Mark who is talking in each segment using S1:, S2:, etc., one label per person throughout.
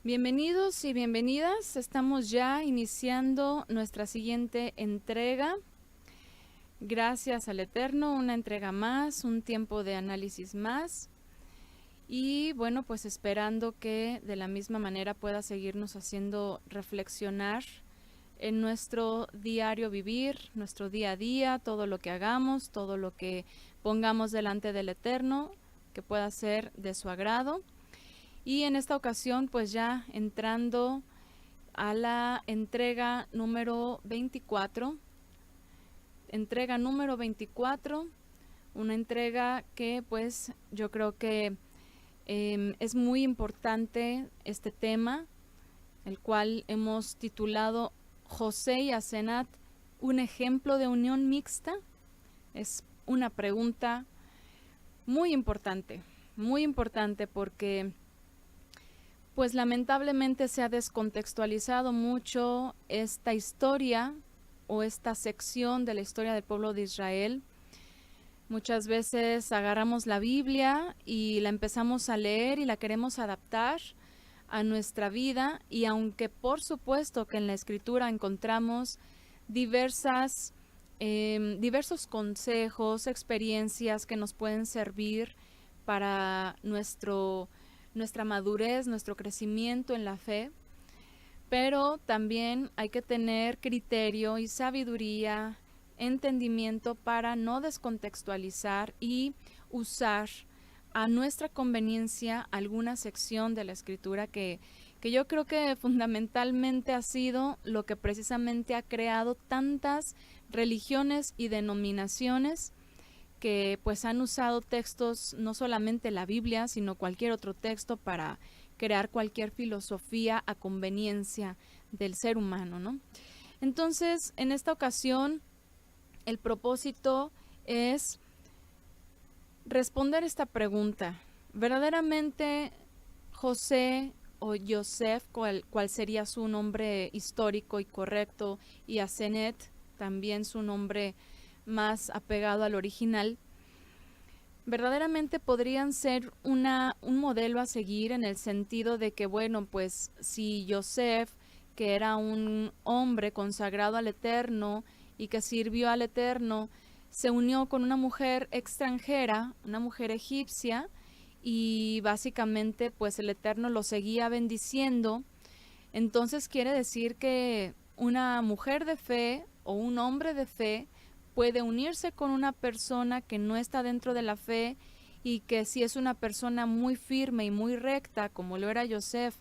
S1: Bienvenidos y bienvenidas. Estamos ya iniciando nuestra siguiente entrega. Gracias al Eterno, una entrega más, un tiempo de análisis más. Y bueno, pues esperando que de la misma manera pueda seguirnos haciendo reflexionar en nuestro diario vivir, nuestro día a día, todo lo que hagamos, todo lo que pongamos delante del Eterno, que pueda ser de su agrado. Y en esta ocasión, pues ya entrando a la entrega número 24, una entrega que pues yo creo que es muy importante este tema, el cual hemos titulado José y Asenat, un ejemplo de unión mixta. Es una pregunta muy importante porque pues lamentablemente se ha descontextualizado mucho esta historia o esta sección de la historia del pueblo de Israel. Muchas veces agarramos la Biblia y la empezamos a leer y la queremos adaptar a nuestra vida, y aunque por supuesto que en la escritura encontramos diversos consejos, experiencias que nos pueden servir para nuestra madurez, nuestro crecimiento en la fe, pero también hay que tener criterio y sabiduría, entendimiento para no descontextualizar y usar a nuestra conveniencia alguna sección de la escritura que yo creo que fundamentalmente ha sido lo que precisamente ha creado tantas religiones y denominaciones que pues han usado textos, no solamente la Biblia, sino cualquier otro texto para crear cualquier filosofía a conveniencia del ser humano, ¿no? Entonces, en esta ocasión, el propósito es responder esta pregunta. ¿Verdaderamente José o Yosef, cuál sería su nombre histórico y correcto, y Asenet, también su nombre más apegado al original, verdaderamente podrían ser un modelo a seguir, en el sentido de que, bueno, pues si Yosef, que era un hombre consagrado al Eterno y que sirvió al Eterno, se unió con una mujer extranjera, una mujer egipcia, y básicamente pues el Eterno lo seguía bendiciendo, entonces quiere decir que una mujer de fe o un hombre de fe puede unirse con una persona que no está dentro de la fe, y que si es una persona muy firme y muy recta, como lo era Yosef,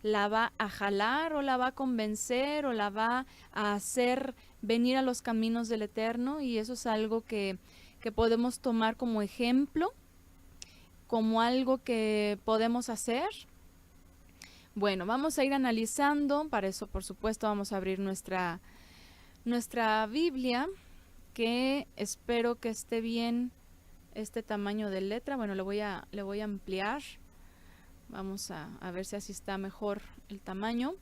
S1: la va a jalar o la va a convencer o la va a hacer venir a los caminos del Eterno. Y eso es algo que podemos tomar como ejemplo, como algo que podemos hacer. Bueno, vamos a ir analizando. Para eso, por supuesto, vamos a abrir nuestra Biblia, que espero que esté bien este tamaño de letra. Bueno, le voy a ampliar. Vamos a ver si así está mejor el tamaño.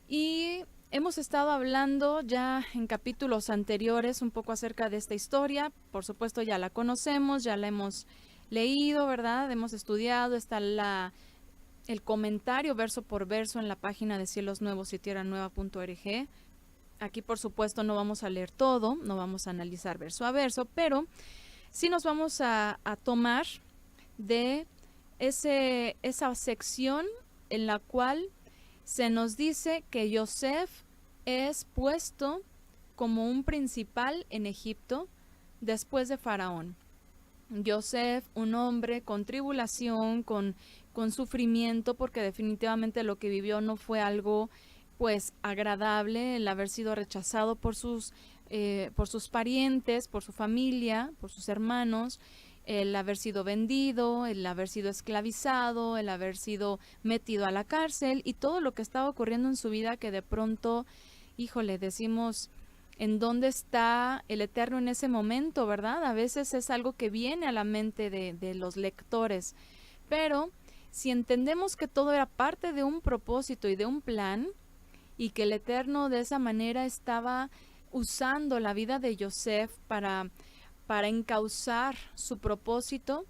S1: Y hemos estado hablando ya en capítulos anteriores un poco acerca de esta historia. Por supuesto ya la conocemos, ya la hemos leído, ¿verdad? Hemos estudiado, está el comentario verso por verso en la página de Cielos Nuevos y Tierra Nueva.org. Aquí por supuesto no vamos a leer todo, no vamos a analizar verso a verso, pero sí nos vamos a tomar de esa sección en la cual se nos dice que Yosef es puesto como un principal en Egipto después de Faraón. Yosef, un hombre con tribulación, con sufrimiento, porque definitivamente lo que vivió no fue algo pues agradable, el haber sido rechazado por sus parientes, por su familia, por sus hermanos, el haber sido vendido, el haber sido esclavizado, el haber sido metido a la cárcel, y todo lo que estaba ocurriendo en su vida, que de pronto, híjole, decimos, ¿en dónde está el Eterno en ese momento, verdad? A veces es algo que viene a la mente de los lectores, pero si entendemos que todo era parte de un propósito y de un plan, y que el Eterno de esa manera estaba usando la vida de Yosef para encauzar su propósito,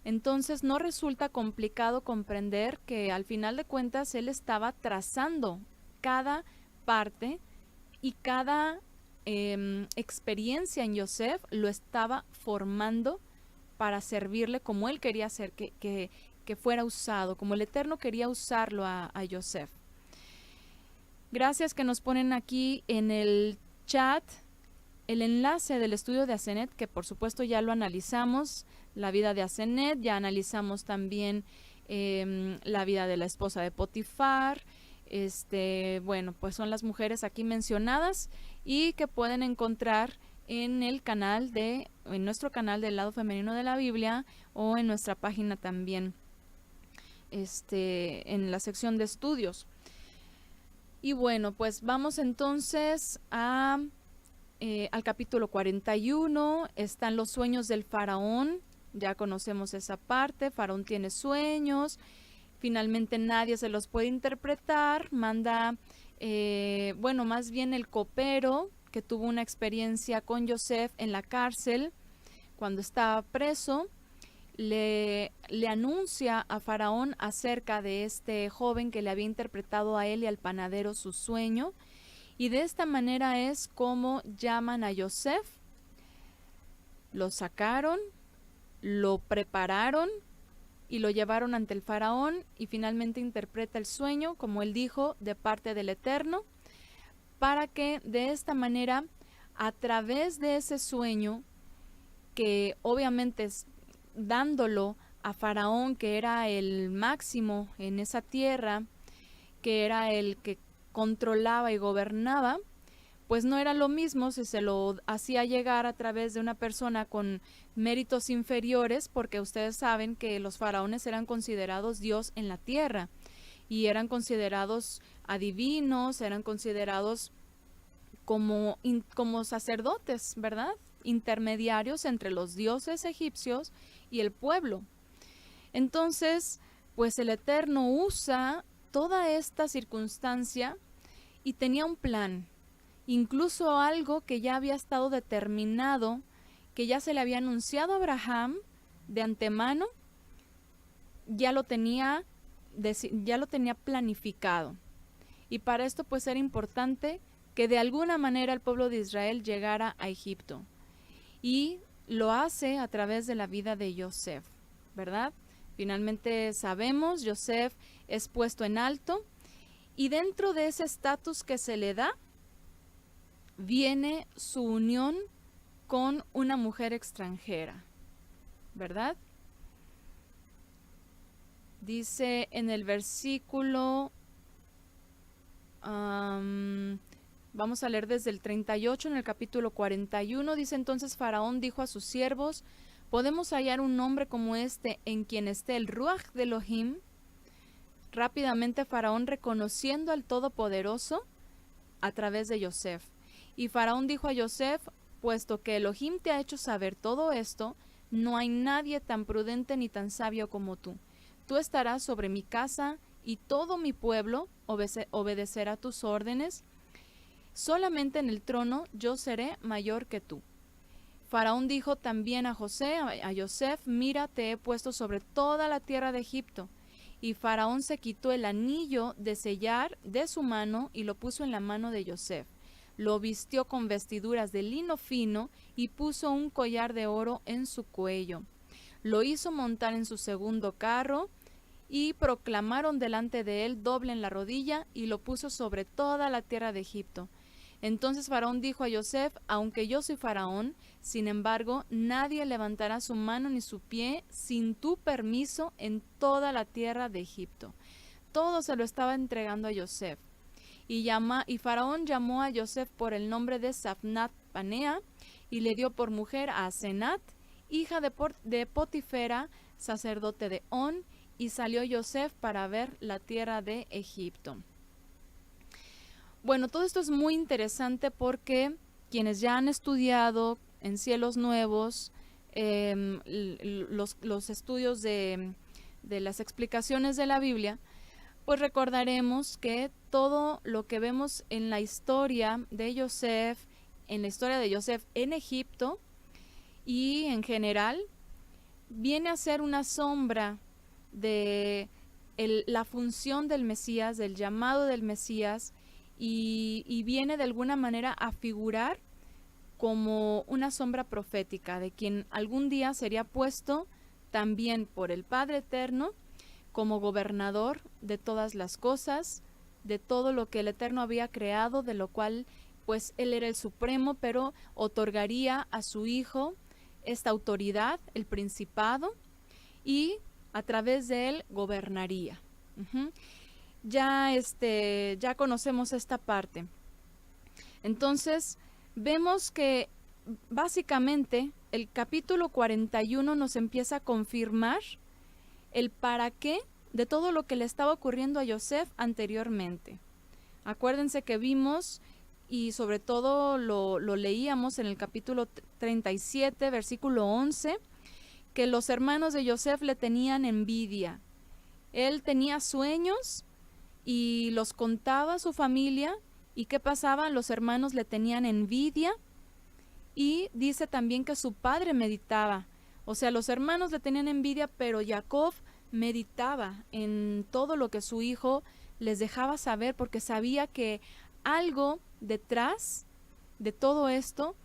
S1: Entonces no resulta complicado comprender que al final de cuentas él estaba trazando cada parte y cada experiencia en Yosef lo estaba formando para servirle como él quería hacer que fuera usado, como el Eterno quería usarlo a Yosef. Gracias que nos ponen aquí en el chat el enlace del estudio de Asenet, que por supuesto ya lo analizamos, la vida de Asenet, ya analizamos también la vida de la esposa de Potifar. Bueno, pues son las mujeres aquí mencionadas y que pueden encontrar en nuestro canal del lado femenino de la Biblia o en nuestra página también, en la sección de estudios. Y bueno, pues vamos entonces al capítulo 41, están los sueños del faraón, ya conocemos esa parte, faraón tiene sueños, finalmente nadie se los puede interpretar, manda, más bien el copero, que tuvo una experiencia con Yosef en la cárcel, cuando estaba preso, le anuncia a Faraón acerca de este joven que le había interpretado a él y al panadero su sueño, y de esta manera es como llaman a Yosef, lo sacaron, lo prepararon y lo llevaron ante el faraón y finalmente interpreta el sueño, como él dijo, de parte del Eterno, para que de esta manera, a través de ese sueño, que obviamente es dándolo a Faraón, que era el máximo en esa tierra, que era el que controlaba y gobernaba, pues no era lo mismo si se lo hacía llegar a través de una persona con méritos inferiores, porque ustedes saben que los faraones eran considerados Dios en la tierra y eran considerados adivinos, eran considerados como sacerdotes, ¿verdad? Intermediarios entre los dioses egipcios y el pueblo. Entonces, pues el Eterno usa toda esta circunstancia y tenía un plan, incluso algo que ya había estado determinado, que ya se le había anunciado a Abraham de antemano, ya lo tenía planificado. Y para esto pues era importante que de alguna manera el pueblo de Israel llegara a Egipto. Y lo hace a través de la vida de Yosef, ¿verdad? Finalmente sabemos, Yosef es puesto en alto y dentro de ese estatus que se le da, viene su unión con una mujer extranjera, ¿verdad? Dice en el versículo, vamos a leer desde el 38 en el capítulo 41, dice entonces Faraón dijo a sus siervos, ¿podemos hallar un hombre como este en quien esté el Ruach de Elohim? Rápidamente Faraón reconociendo al Todopoderoso a través de Yosef. Y Faraón dijo a Yosef, puesto que Elohim te ha hecho saber todo esto, no hay nadie tan prudente ni tan sabio como tú. Tú estarás sobre mi casa y todo mi pueblo obedecerá tus órdenes. Solamente en el trono yo seré mayor que tú. Faraón dijo también a Yosef, mira, te he puesto sobre toda la tierra de Egipto. Y Faraón se quitó el anillo de sellar de su mano y lo puso en la mano de Yosef. Lo vistió con vestiduras de lino fino y puso un collar de oro en su cuello. Lo hizo montar en su segundo carro y proclamaron delante de él, doblen la rodilla, y lo puso sobre toda la tierra de Egipto. Entonces Faraón dijo a Yosef, aunque yo soy Faraón, sin embargo, nadie levantará su mano ni su pie sin tu permiso en toda la tierra de Egipto. Todo se lo estaba entregando a Yosef. Y Faraón llamó a Yosef por el nombre de Safnat Panea y le dio por mujer a Asenat, hija de Potifera, sacerdote de On, y salió Yosef para ver la tierra de Egipto. Bueno, todo esto es muy interesante porque quienes ya han estudiado en Cielos Nuevos los estudios de las explicaciones de la Biblia, pues recordaremos que todo lo que vemos en la historia de Yosef, en Egipto y en general, viene a ser una sombra de la función del Mesías, del llamado del Mesías, y viene de alguna manera a figurar como una sombra profética de quien algún día sería puesto también por el Padre Eterno como gobernador de todas las cosas, de todo lo que el Eterno había creado, de lo cual pues él era el supremo, pero otorgaría a su Hijo esta autoridad, el principado, y a través de él gobernaría. Ya conocemos esta parte. Entonces, vemos que básicamente el capítulo 41 nos empieza a confirmar el para qué de todo lo que le estaba ocurriendo a Yosef anteriormente. Acuérdense que vimos y sobre todo lo leíamos en el capítulo 37, versículo 11, que los hermanos de Yosef le tenían envidia. Él tenía sueños y los contaba a su familia, y ¿qué pasaba? Los hermanos le tenían envidia, y dice también que su padre meditaba. O sea, los hermanos le tenían envidia, pero Jacob meditaba en todo lo que su hijo les dejaba saber, porque sabía que algo detrás de todo esto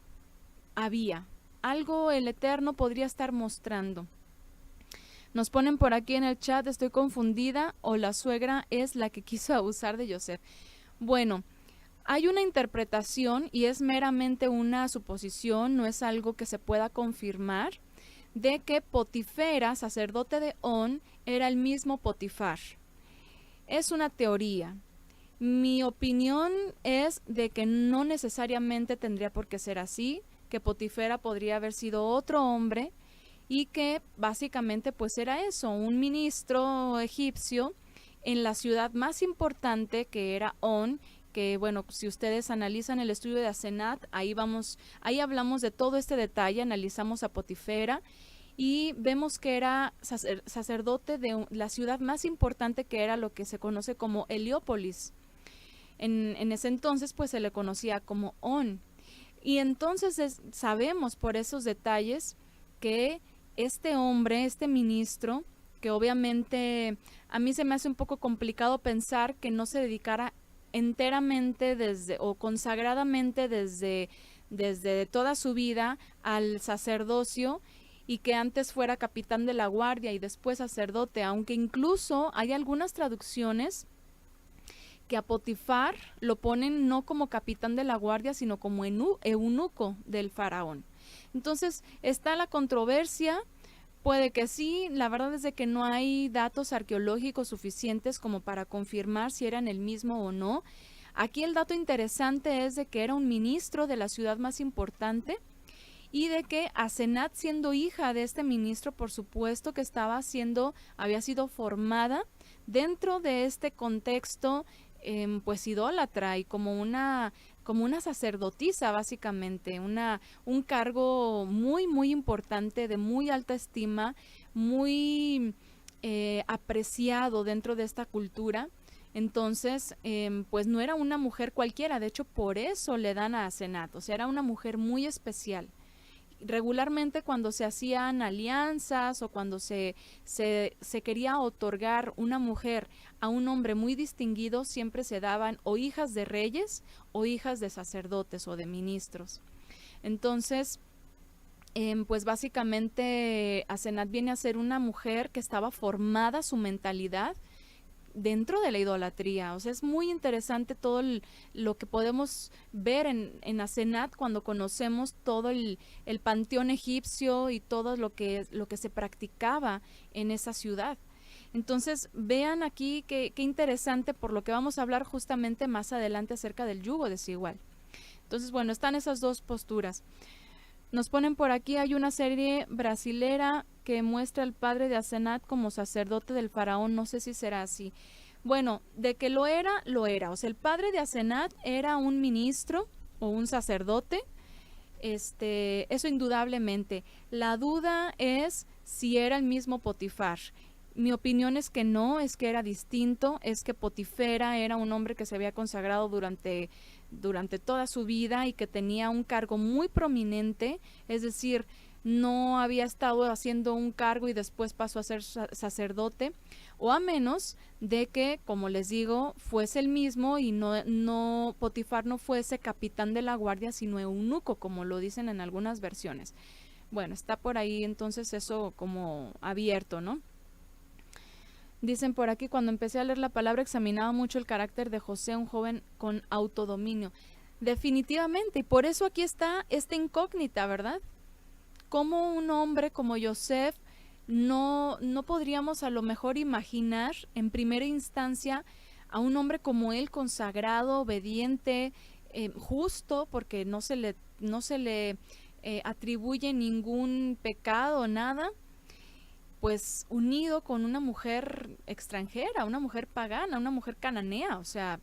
S1: había. Algo el Eterno podría estar mostrando. Nos ponen por aquí en el chat, estoy confundida, o la suegra es la que quiso abusar de Yosef. Bueno, hay una interpretación y es meramente una suposición, no es algo que se pueda confirmar, de que Potifera, sacerdote de On, era el mismo Potifar. Es una teoría. Mi opinión es de que no necesariamente tendría por qué ser así, que Potifera podría haber sido otro hombre, y que básicamente pues era eso, un ministro egipcio en la ciudad más importante, que era On, que bueno, si ustedes analizan el estudio de Asenat, ahí hablamos de todo este detalle, analizamos a Potifera y vemos que era sacerdote de la ciudad más importante, que era lo que se conoce como Heliópolis. En ese entonces pues se le conocía como On. Y entonces sabemos por esos detalles que este hombre, este ministro, que obviamente a mí se me hace un poco complicado pensar que no se dedicara enteramente o consagradamente desde toda su vida al sacerdocio, y que antes fuera capitán de la guardia y después sacerdote, aunque incluso hay algunas traducciones que a Potifar lo ponen no como capitán de la guardia, sino como eunuco del faraón. Entonces está la controversia, puede que sí, la verdad es de que no hay datos arqueológicos suficientes como para confirmar si eran el mismo o no. Aquí el dato interesante es de que era un ministro de la ciudad más importante, y de que Asenat, siendo hija de este ministro, por supuesto que había sido formada dentro de este contexto pues idólatra, y como una sacerdotisa, básicamente, un cargo muy, muy importante, de muy alta estima, muy apreciado dentro de esta cultura. Entonces, pues no era una mujer cualquiera, de hecho por eso le dan a Asenat, o sea, era una mujer muy especial. Regularmente cuando se hacían alianzas o cuando se quería otorgar una mujer a un hombre muy distinguido, siempre se daban o hijas de reyes o hijas de sacerdotes o de ministros. Entonces, pues básicamente Asenat viene a ser una mujer que estaba formada su mentalidad dentro de la idolatría. O sea, es muy interesante todo lo que podemos ver en Asenat cuando conocemos todo el panteón egipcio y todo lo que se practicaba en esa ciudad. Entonces, vean aquí qué interesante, por lo que vamos a hablar justamente más adelante acerca del yugo desigual. Entonces, bueno, están esas dos posturas. Nos ponen por aquí, hay una serie brasilera que muestra al padre de Asenat como sacerdote del faraón, no sé si será así. Bueno, de que lo era, lo era. O sea, el padre de Asenat era un ministro o un sacerdote, eso indudablemente. La duda es si era el mismo Potifar. Mi opinión es que no, es que era distinto, es que Potifera era un hombre que se había consagrado durante toda su vida y que tenía un cargo muy prominente, es decir, no había estado haciendo un cargo y después pasó a ser sacerdote, o a menos de que, como les digo, fuese el mismo y no Potifar no fuese capitán de la guardia, sino eunuco, como lo dicen en algunas versiones. Bueno, está por ahí entonces eso como abierto, ¿no? Dicen por aquí, cuando empecé a leer la palabra examinaba mucho el carácter de José, un joven con autodominio. Definitivamente, y por eso aquí está esta incógnita, ¿verdad? Como un hombre como Joseph no podríamos a lo mejor imaginar en primera instancia a un hombre como él, consagrado, obediente, justo, porque no se le atribuye ningún pecado, nada, pues unido con una mujer extranjera, una mujer pagana, una mujer cananea. O sea,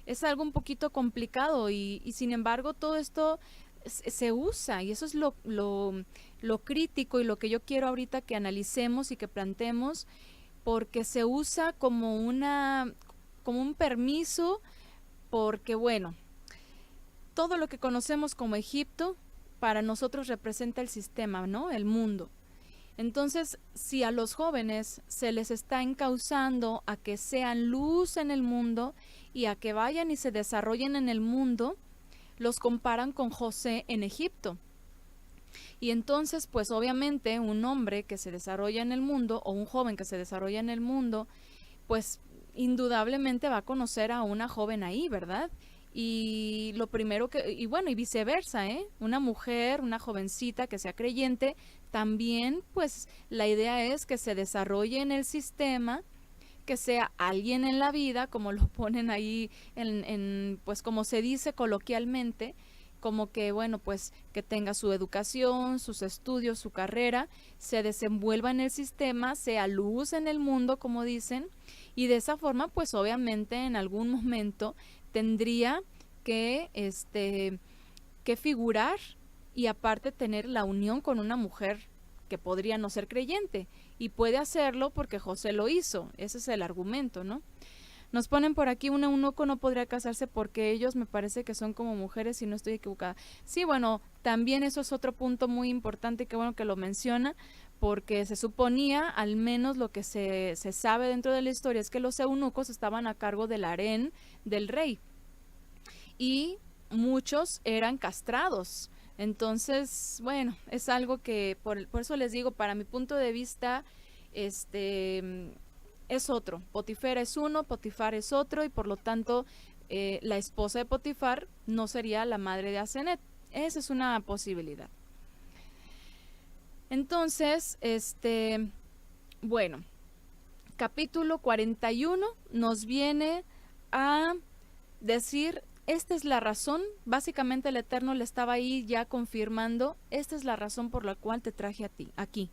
S1: es algo un poquito complicado y sin embargo todo esto se usa, y eso es lo crítico y lo que yo quiero ahorita que analicemos y que planteemos, porque se usa como un permiso, porque bueno, todo lo que conocemos como Egipto para nosotros representa el sistema, ¿no? El mundo. Entonces, si a los jóvenes se les está encauzando a que sean luz en el mundo y a que vayan y se desarrollen en el mundo, los comparan con José en Egipto. Y entonces, pues obviamente un hombre que se desarrolla en el mundo o un joven que se desarrolla en el mundo, pues indudablemente va a conocer a una joven ahí, ¿verdad? Y lo primero y bueno, y viceversa, ¿eh? Una mujer, una jovencita que sea creyente, también pues la idea es que se desarrolle en el sistema, que sea alguien en la vida, como lo ponen ahí pues como se dice coloquialmente, como que bueno, pues que tenga su educación, sus estudios, su carrera, se desenvuelva en el sistema, sea luz en el mundo, como dicen, y de esa forma pues obviamente en algún momento tendría que figurar y aparte tener la unión con una mujer que podría no ser creyente, y puede hacerlo porque José lo hizo. Ese es el argumento, ¿no? Nos ponen por aquí, un eunuco no podría casarse porque ellos me parece que son como mujeres, si no estoy equivocada. Sí, bueno, también eso es otro punto muy importante, que bueno que lo menciona, porque se suponía, al menos lo que se sabe dentro de la historia, es que los eunucos estaban a cargo del harén del rey y muchos eran castrados. Entonces, bueno, es algo que por eso les digo, para mi punto de vista, es otro. Potifar es uno, Potifar es otro, y por lo tanto la esposa de Potifar no sería la madre de Asenet. Esa es una posibilidad. Entonces, bueno, capítulo 41 nos viene a decir, esta es la razón, básicamente el Eterno le estaba ahí ya confirmando, esta es la razón por la cual te traje a ti, aquí.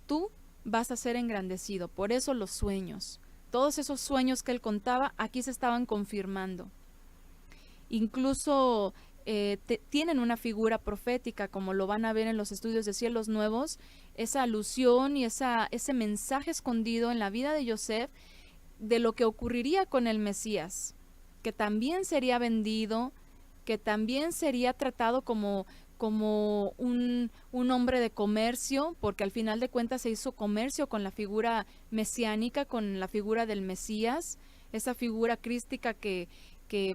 S1: Tú vas a ser engrandecido, por eso los sueños, todos esos sueños que él contaba, aquí se estaban confirmando. Incluso tienen una figura profética, como lo van a ver en los estudios de Cielos Nuevos, esa alusión y ese mensaje escondido en la vida de Joseph de lo que ocurriría con el Mesías, que también sería vendido, que también sería tratado como un hombre de comercio, porque al final de cuentas se hizo comercio con la figura mesiánica, con la figura del Mesías, esa figura crística que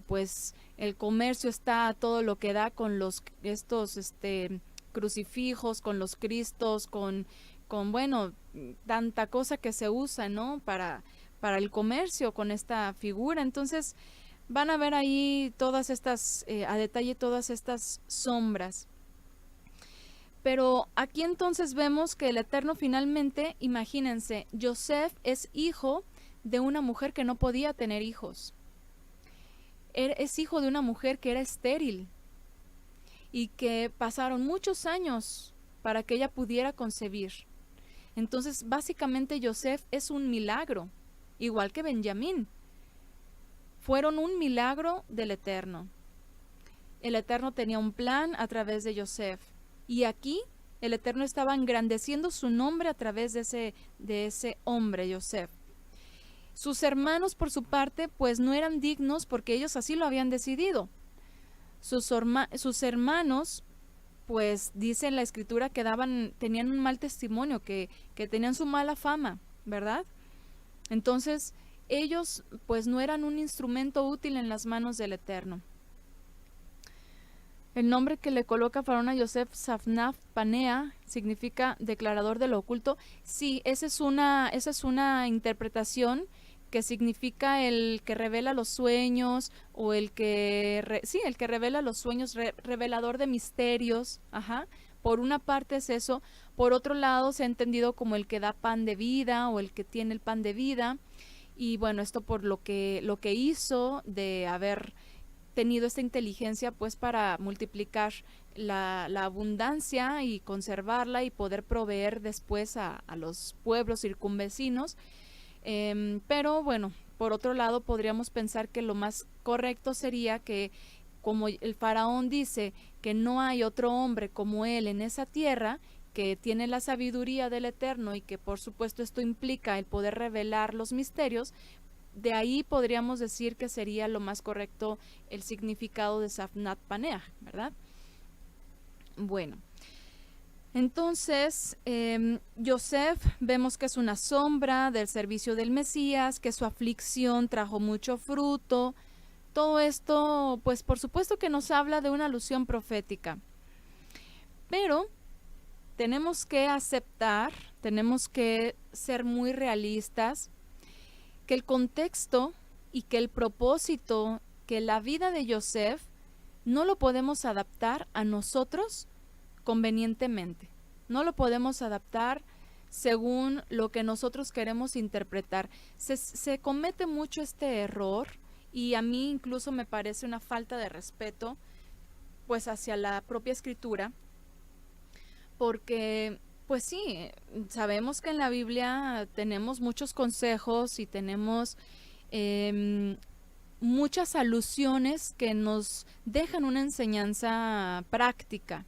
S1: pues el comercio está a todo lo que da con estos crucifijos, con los cristos, con bueno, tanta cosa que se usa, ¿no? Para el comercio con esta figura. Entonces van a ver ahí todas estas, a detalle todas estas sombras. Pero aquí entonces vemos que el Eterno finalmente, imagínense, Joseph es hijo de una mujer que no podía tener hijos. Es hijo de una mujer que era estéril y que pasaron muchos años para que ella pudiera concebir. Entonces, básicamente Joseph es un milagro, igual que Benjamín. Fueron un milagro del Eterno. El Eterno tenía un plan a través de Joseph. Y aquí el Eterno estaba engrandeciendo su nombre a través de ese hombre, Joseph. Sus hermanos, por su parte, pues no eran dignos porque ellos así lo habían decidido. Sus hermanos pues dice en la escritura que tenían un mal testimonio, que tenían su mala fama, ¿verdad? Entonces, ellos pues no eran un instrumento útil en las manos del Eterno. El nombre que le coloca Faraón a Yosef, Safnaf Panea, significa declarador de lo oculto. Sí, esa es una interpretación que significa el que revela los sueños, o el que revela los sueños, revelador de misterios. Ajá. Por una parte es eso, por otro lado se ha entendido como el que da pan de vida, o el que tiene el pan de vida. Y bueno, esto por lo que hizo de haber tenido esta inteligencia, pues para multiplicar la abundancia y conservarla y poder proveer después a los pueblos circunvecinos. Pero bueno, por otro lado podríamos pensar que lo más correcto sería que, como el faraón dice que no hay otro hombre como él en esa tierra, que tiene la sabiduría del Eterno, y que por supuesto esto implica el poder revelar los misterios, de ahí podríamos decir que sería lo más correcto el significado de Safnat Paneah, ¿verdad? Bueno, entonces Yosef vemos que es una sombra del servicio del Mesías, que su aflicción trajo mucho fruto. Todo esto, pues por supuesto que nos habla de una alusión profética. Pero tenemos que aceptar, tenemos que ser muy realistas, que el contexto y que el propósito, que la vida de Yosef no lo podemos adaptar a nosotros convenientemente. No lo podemos adaptar según lo que nosotros queremos interpretar. Se comete mucho este error, y a mí incluso me parece una falta de respeto pues hacia la propia escritura, porque pues sí, sabemos que en la Biblia tenemos muchos consejos y tenemos muchas alusiones que nos dejan una enseñanza práctica.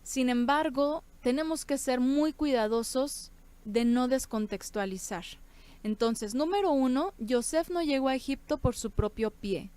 S1: Sin embargo, tenemos que ser muy cuidadosos de no descontextualizar. Entonces, número 1, Yosef no llegó a Egipto por su propio pie.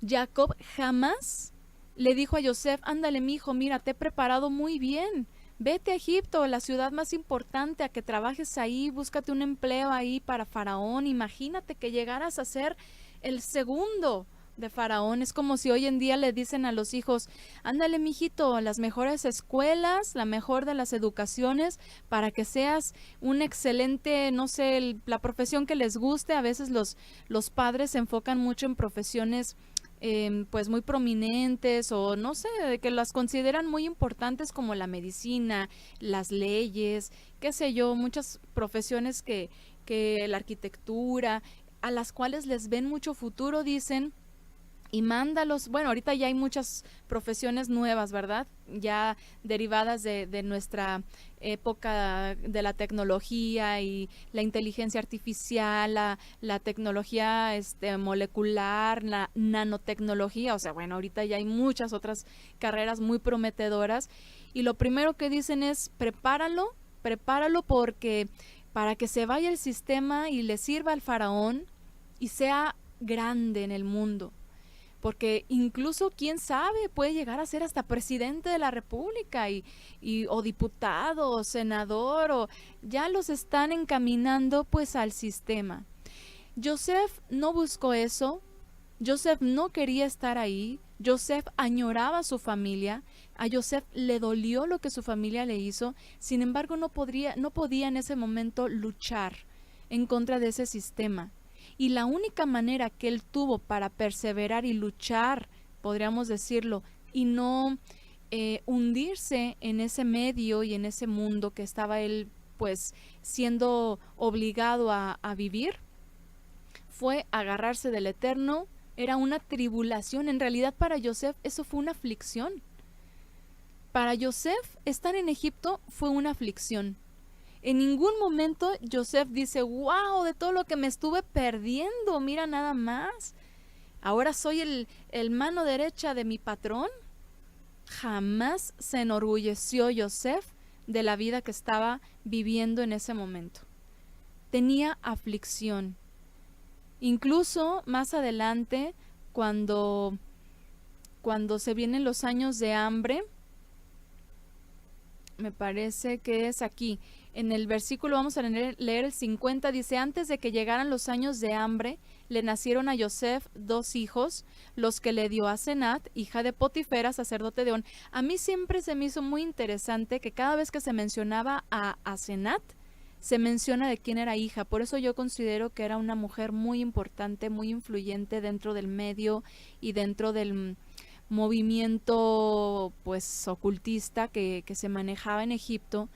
S1: Jacob jamás le dijo a Yosef: ándale, mijo, mira, te he preparado muy bien. Vete a Egipto, la ciudad más importante, a que trabajes ahí, búscate un empleo ahí para Faraón. Imagínate que llegaras a ser el segundo de Faraón. Es como si hoy en día le dicen a los hijos: ándale, mijito, las mejores escuelas, la mejor de las educaciones, para que seas un excelente, no sé, la profesión que les guste. A veces los padres se enfocan mucho en profesiones pues muy prominentes, o no sé, que las consideran muy importantes, como la medicina, las leyes, qué sé yo, muchas profesiones que la arquitectura, a las cuales les ven mucho futuro, dicen, y mándalos. Bueno, ahorita ya hay muchas profesiones nuevas, ¿verdad? Ya derivadas de nuestra época de la tecnología y la inteligencia artificial, la tecnología molecular, la nanotecnología. O sea, bueno, ahorita ya hay muchas otras carreras muy prometedoras, y lo primero que dicen es: prepáralo porque para que se vaya el sistema y le sirva al faraón y sea grande en el mundo. Porque incluso, quién sabe, puede llegar a ser hasta presidente de la República, o diputado, o senador, o ya los están encaminando pues al sistema. Yosef no buscó eso. Yosef no quería estar ahí. Yosef añoraba a su familia. A Yosef le dolió lo que su familia le hizo. Sin embargo, no podía en ese momento luchar en contra de ese sistema. Y la única manera que él tuvo para perseverar y luchar, podríamos decirlo, y no hundirse en ese medio y en ese mundo que estaba él pues siendo obligado a vivir, fue agarrarse del Eterno. Era una tribulación. En realidad, para Yosef eso fue una aflicción. Para Yosef, estar en Egipto fue una aflicción. En ningún momento Yosef dice: wow, de todo lo que me estuve perdiendo, mira nada más, ahora soy el mano derecha de mi patrón. Jamás se enorgulleció Yosef de la vida que estaba viviendo en ese momento. Tenía aflicción. Incluso más adelante, cuando se vienen los años de hambre, me parece que es aquí, en el versículo, vamos a leer el 50, dice, antes de que llegaran los años de hambre, le nacieron a Yosef 2 hijos, los que le dio a Asenat, hija de Potifera, sacerdote de On. A mí siempre se me hizo muy interesante que cada vez que se mencionaba a Asenat, se menciona de quién era hija. Por eso yo considero que era una mujer muy importante, muy influyente dentro del medio y dentro del movimiento pues ocultista que se manejaba en Egipto.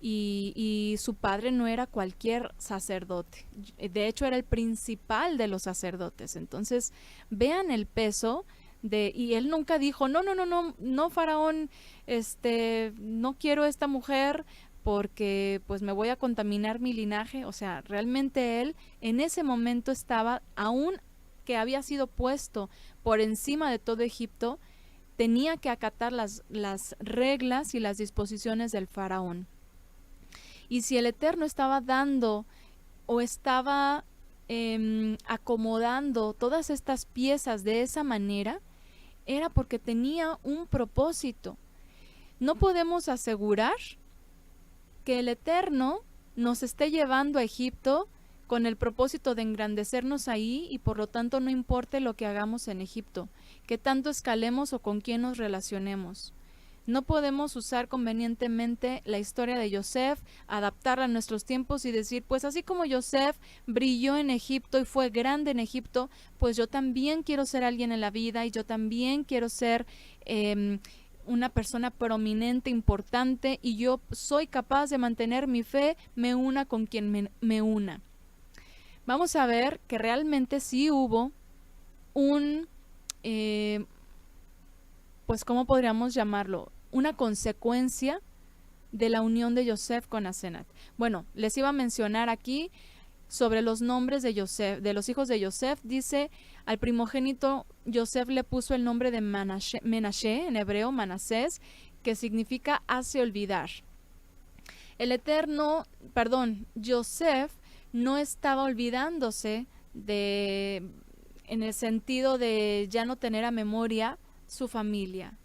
S1: Y su padre no era cualquier sacerdote, de hecho era el principal de los sacerdotes. Entonces vean el peso y él nunca dijo no faraón, no quiero esta mujer porque pues me voy a contaminar mi linaje. O sea, realmente él en ese momento estaba, aún que había sido puesto por encima de todo Egipto, tenía que acatar las reglas y las disposiciones del faraón. Y si el Eterno estaba dando o estaba acomodando todas estas piezas de esa manera, era porque tenía un propósito. No podemos asegurar que el Eterno nos esté llevando a Egipto con el propósito de engrandecernos ahí y por lo tanto no importe lo que hagamos en Egipto, que tanto escalemos o con quién nos relacionemos. No podemos usar convenientemente la historia de Yosef, adaptarla a nuestros tiempos y decir, pues así como Yosef brilló en Egipto y fue grande en Egipto, pues yo también quiero ser alguien en la vida y yo también quiero ser una persona prominente, importante, y yo soy capaz de mantener mi fe, me una con quien me una. Vamos a ver que realmente sí hubo pues ¿cómo podríamos llamarlo? Una consecuencia de la unión de Yosef con Asenat. Bueno, les iba a mencionar aquí sobre los nombres de Yosef, de los hijos de Yosef. Dice, al primogénito Yosef le puso el nombre de Menashe, en hebreo Manasés, que significa hace olvidar. Yosef no estaba olvidándose en el sentido de ya no tener a memoria su familia,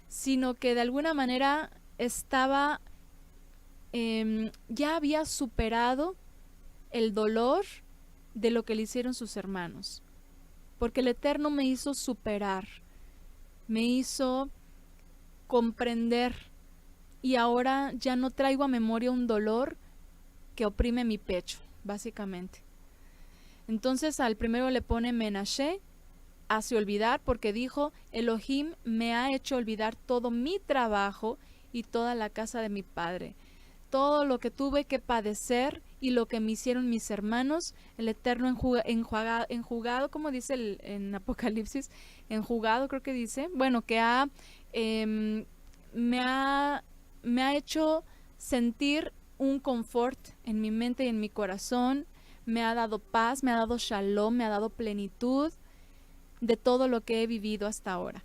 S1: sino que de alguna manera estaba, ya había superado el dolor de lo que le hicieron sus hermanos, porque el Eterno me hizo superar, me hizo comprender, y ahora ya no traigo a memoria un dolor que oprime mi pecho, básicamente. Entonces al primero le pone Menashe, hace olvidar, porque dijo, Elohim me ha hecho olvidar todo mi trabajo y toda la casa de mi padre. Todo lo que tuve que padecer y lo que me hicieron mis hermanos, el Eterno enjugado, como dice en Apocalipsis, enjugado creo que dice, bueno, que me ha hecho sentir un confort en mi mente y en mi corazón, me ha dado paz, me ha dado shalom, me ha dado plenitud de todo lo que he vivido hasta ahora.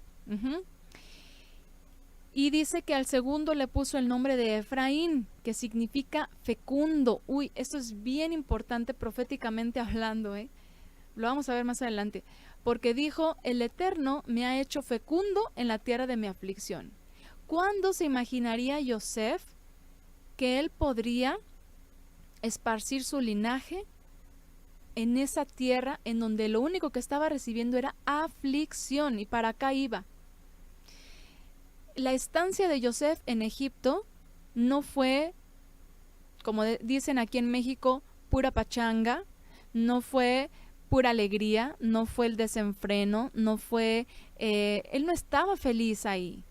S1: Y dice que al segundo le puso el nombre de Efraín, que significa fecundo. Uy, esto es bien importante proféticamente hablando, lo vamos a ver más adelante, porque dijo, el Eterno me ha hecho fecundo en la tierra de mi aflicción. ¿Cuándo se imaginaría Yosef que él podría esparcir su linaje en esa tierra en donde lo único que estaba recibiendo era aflicción? Y para acá iba. La estancia de Yosef en Egipto no fue, como dicen aquí en México, pura pachanga, no fue pura alegría, no fue el desenfreno, no fue, él no estaba feliz ahí.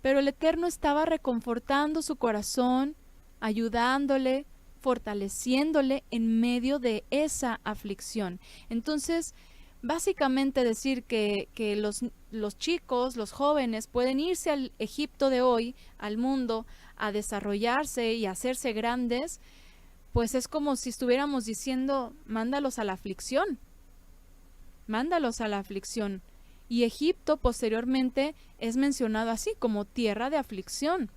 S1: Pero el Eterno estaba reconfortando su corazón, ayudándole, fortaleciéndole en medio de esa aflicción. Entonces, básicamente decir que los chicos, los jóvenes, pueden irse al Egipto de hoy, al mundo, a desarrollarse y a hacerse grandes, pues es como si estuviéramos diciendo, mándalos a la aflicción. Mándalos a la aflicción. Y Egipto posteriormente es mencionado así, como tierra de aflicción,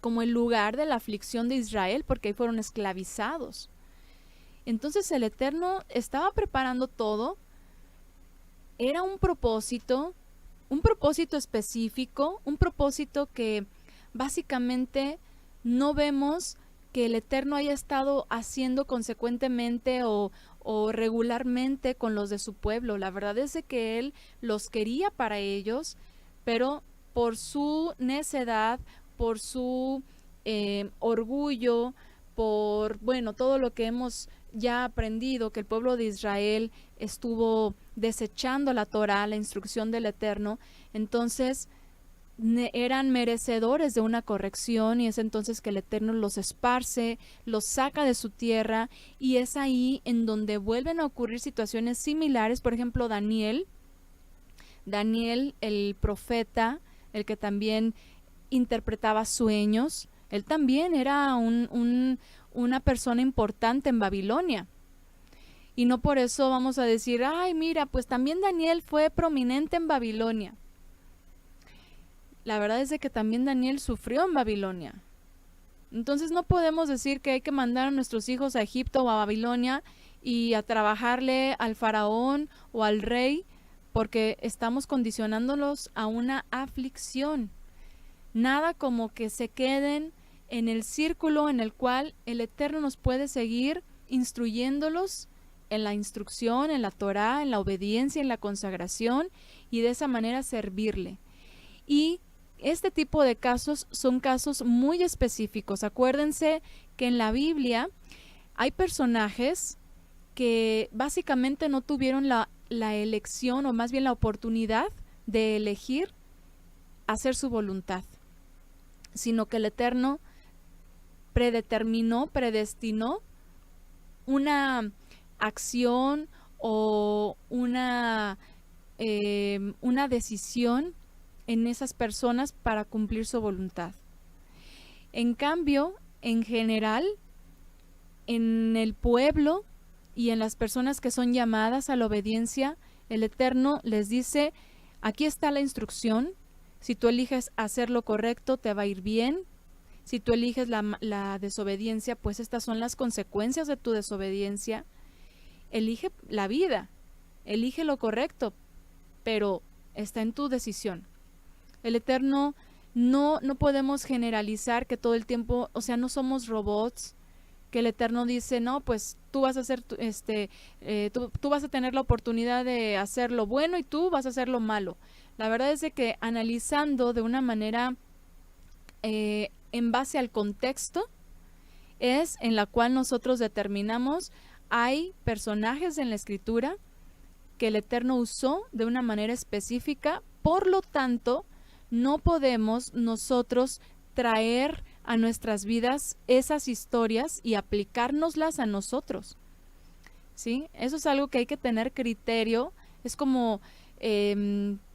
S1: como el lugar de la aflicción de Israel, porque ahí fueron esclavizados. Entonces el Eterno estaba preparando todo, era un propósito, un propósito específico, un propósito que básicamente no vemos que el Eterno haya estado haciendo consecuentemente o regularmente con los de su pueblo. La verdad es de que Él los quería para ellos, pero por su necedad, por su orgullo, por, bueno, todo lo que hemos ya aprendido, que el pueblo de Israel estuvo desechando la Torá, la instrucción del Eterno, entonces eran merecedores de una corrección, y es entonces que el Eterno los esparce, los saca de su tierra, y es ahí en donde vuelven a ocurrir situaciones similares. Por ejemplo, Daniel el profeta, el que también interpretaba sueños, él también era una persona importante en Babilonia. Y no por eso vamos a decir, ay, mira, pues también Daniel fue prominente en Babilonia. La verdad es de que también Daniel sufrió en Babilonia. Entonces no podemos decir que hay que mandar a nuestros hijos a Egipto o a Babilonia y a trabajarle al faraón o al rey, porque estamos condicionándolos a una aflicción. Nada como que se queden en el círculo en el cual el Eterno nos puede seguir instruyéndolos en la instrucción, en la Torá, en la obediencia, en la consagración, y de esa manera servirle. Y este tipo de casos son casos muy específicos. Acuérdense que en la Biblia hay personajes que básicamente no tuvieron la elección, o más bien la oportunidad de elegir hacer su voluntad, sino que el Eterno predestinó una acción o una decisión en esas personas para cumplir su voluntad. En cambio, en general, en el pueblo y en las personas que son llamadas a la obediencia, el Eterno les dice, aquí está la instrucción, si tú eliges hacer lo correcto te va a ir bien, si tú eliges la desobediencia, pues estas son las consecuencias de tu desobediencia. Elige la vida, elige lo correcto, pero está en tu decisión. El Eterno, no podemos generalizar que todo el tiempo, o sea, no somos robots, que el Eterno dice, no, pues tú vas a hacer, tú vas a tener la oportunidad de hacer lo bueno y tú vas a hacer lo malo. La verdad es de que analizando de una manera en base al contexto, es en la cual nosotros determinamos, hay personajes en la Escritura que el Eterno usó de una manera específica, por lo tanto, no podemos nosotros traer a nuestras vidas esas historias y aplicárnoslas a nosotros, ¿sí? Eso es algo que hay que tener criterio. Es como,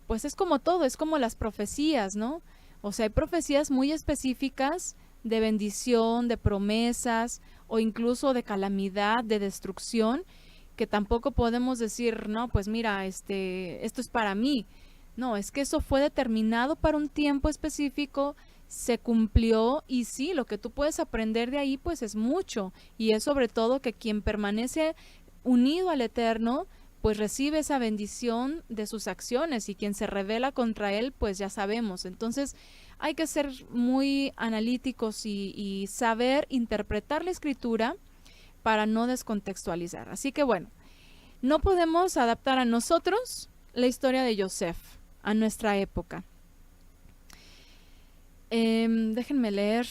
S1: pues es como todo, es como las profecías, ¿no? O sea, hay profecías muy específicas de bendición, de promesas, o incluso de calamidad, de destrucción, que tampoco podemos decir, no, pues mira, esto es para mí. No, es que eso fue determinado para un tiempo específico, se cumplió, y sí, lo que tú puedes aprender de ahí pues es mucho, y es sobre todo que quien permanece unido al Eterno pues recibe esa bendición de sus acciones, y quien se rebela contra él pues ya sabemos. Entonces hay que ser muy analíticos y saber interpretar la Escritura para no descontextualizar. Así que bueno, no podemos adaptar a nosotros la historia de Yosef a nuestra época. Déjenme leer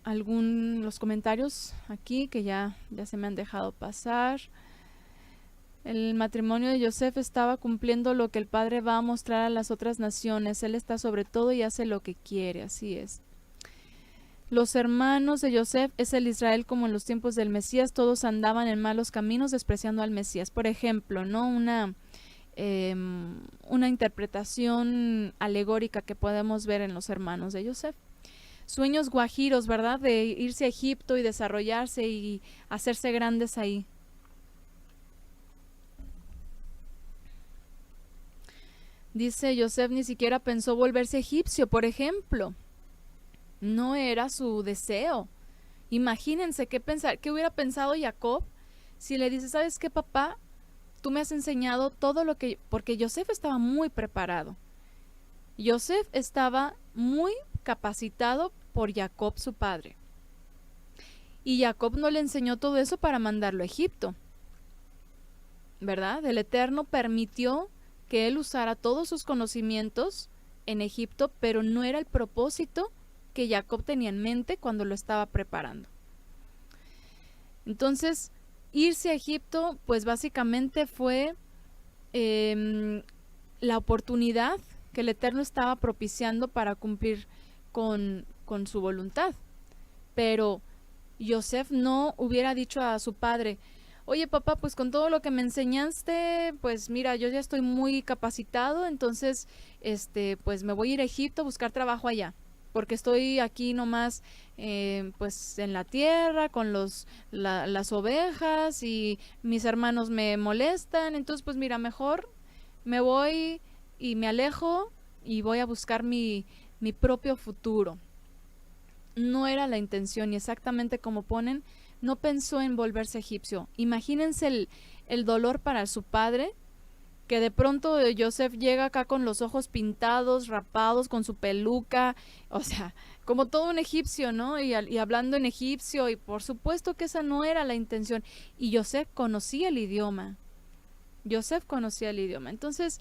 S1: los comentarios aquí que ya se me han dejado pasar. El matrimonio de Yosef estaba cumpliendo lo que el Padre va a mostrar a las otras naciones. Él está sobre todo y hace lo que quiere, así es. Los hermanos de Yosef es el Israel como en los tiempos del Mesías, todos andaban en malos caminos despreciando al Mesías. Por ejemplo, ¿no? Una interpretación alegórica que podemos ver en los hermanos de Yosef. Sueños guajiros, ¿verdad? De irse a Egipto y desarrollarse y hacerse grandes ahí. Dice, Yosef ni siquiera pensó volverse egipcio, por ejemplo. No era su deseo. Imagínense qué hubiera pensado Jacob si le dice, ¿sabes qué, papá? Tú me has enseñado todo lo que... Porque Yosef estaba muy preparado. Joseph estaba muy capacitado por Jacob, su padre. Y Jacob no le enseñó todo eso para mandarlo a Egipto, ¿verdad? El Eterno permitió que él usara todos sus conocimientos en Egipto, pero no era el propósito que Jacob tenía en mente cuando lo estaba preparando. Entonces, irse a Egipto, pues básicamente fue la oportunidad que el Eterno estaba propiciando para cumplir con su voluntad. Pero Joseph no hubiera dicho a su padre: oye papá, pues con todo lo que me enseñaste, pues mira, yo ya estoy muy capacitado, entonces pues me voy a ir a Egipto a buscar trabajo allá, porque estoy aquí nomás pues en la tierra con las ovejas y mis hermanos me molestan, entonces pues mira, mejor me voy y me alejo y voy a buscar mi propio futuro. No era la intención, y exactamente como ponen, no pensó en volverse egipcio. Imagínense el dolor para su padre, que de pronto Joseph llega acá con los ojos pintados, rapados, con su peluca, o sea, como todo un egipcio, ¿no? Y hablando en egipcio, y por supuesto que esa no era la intención. Y Joseph conocía el idioma. Entonces,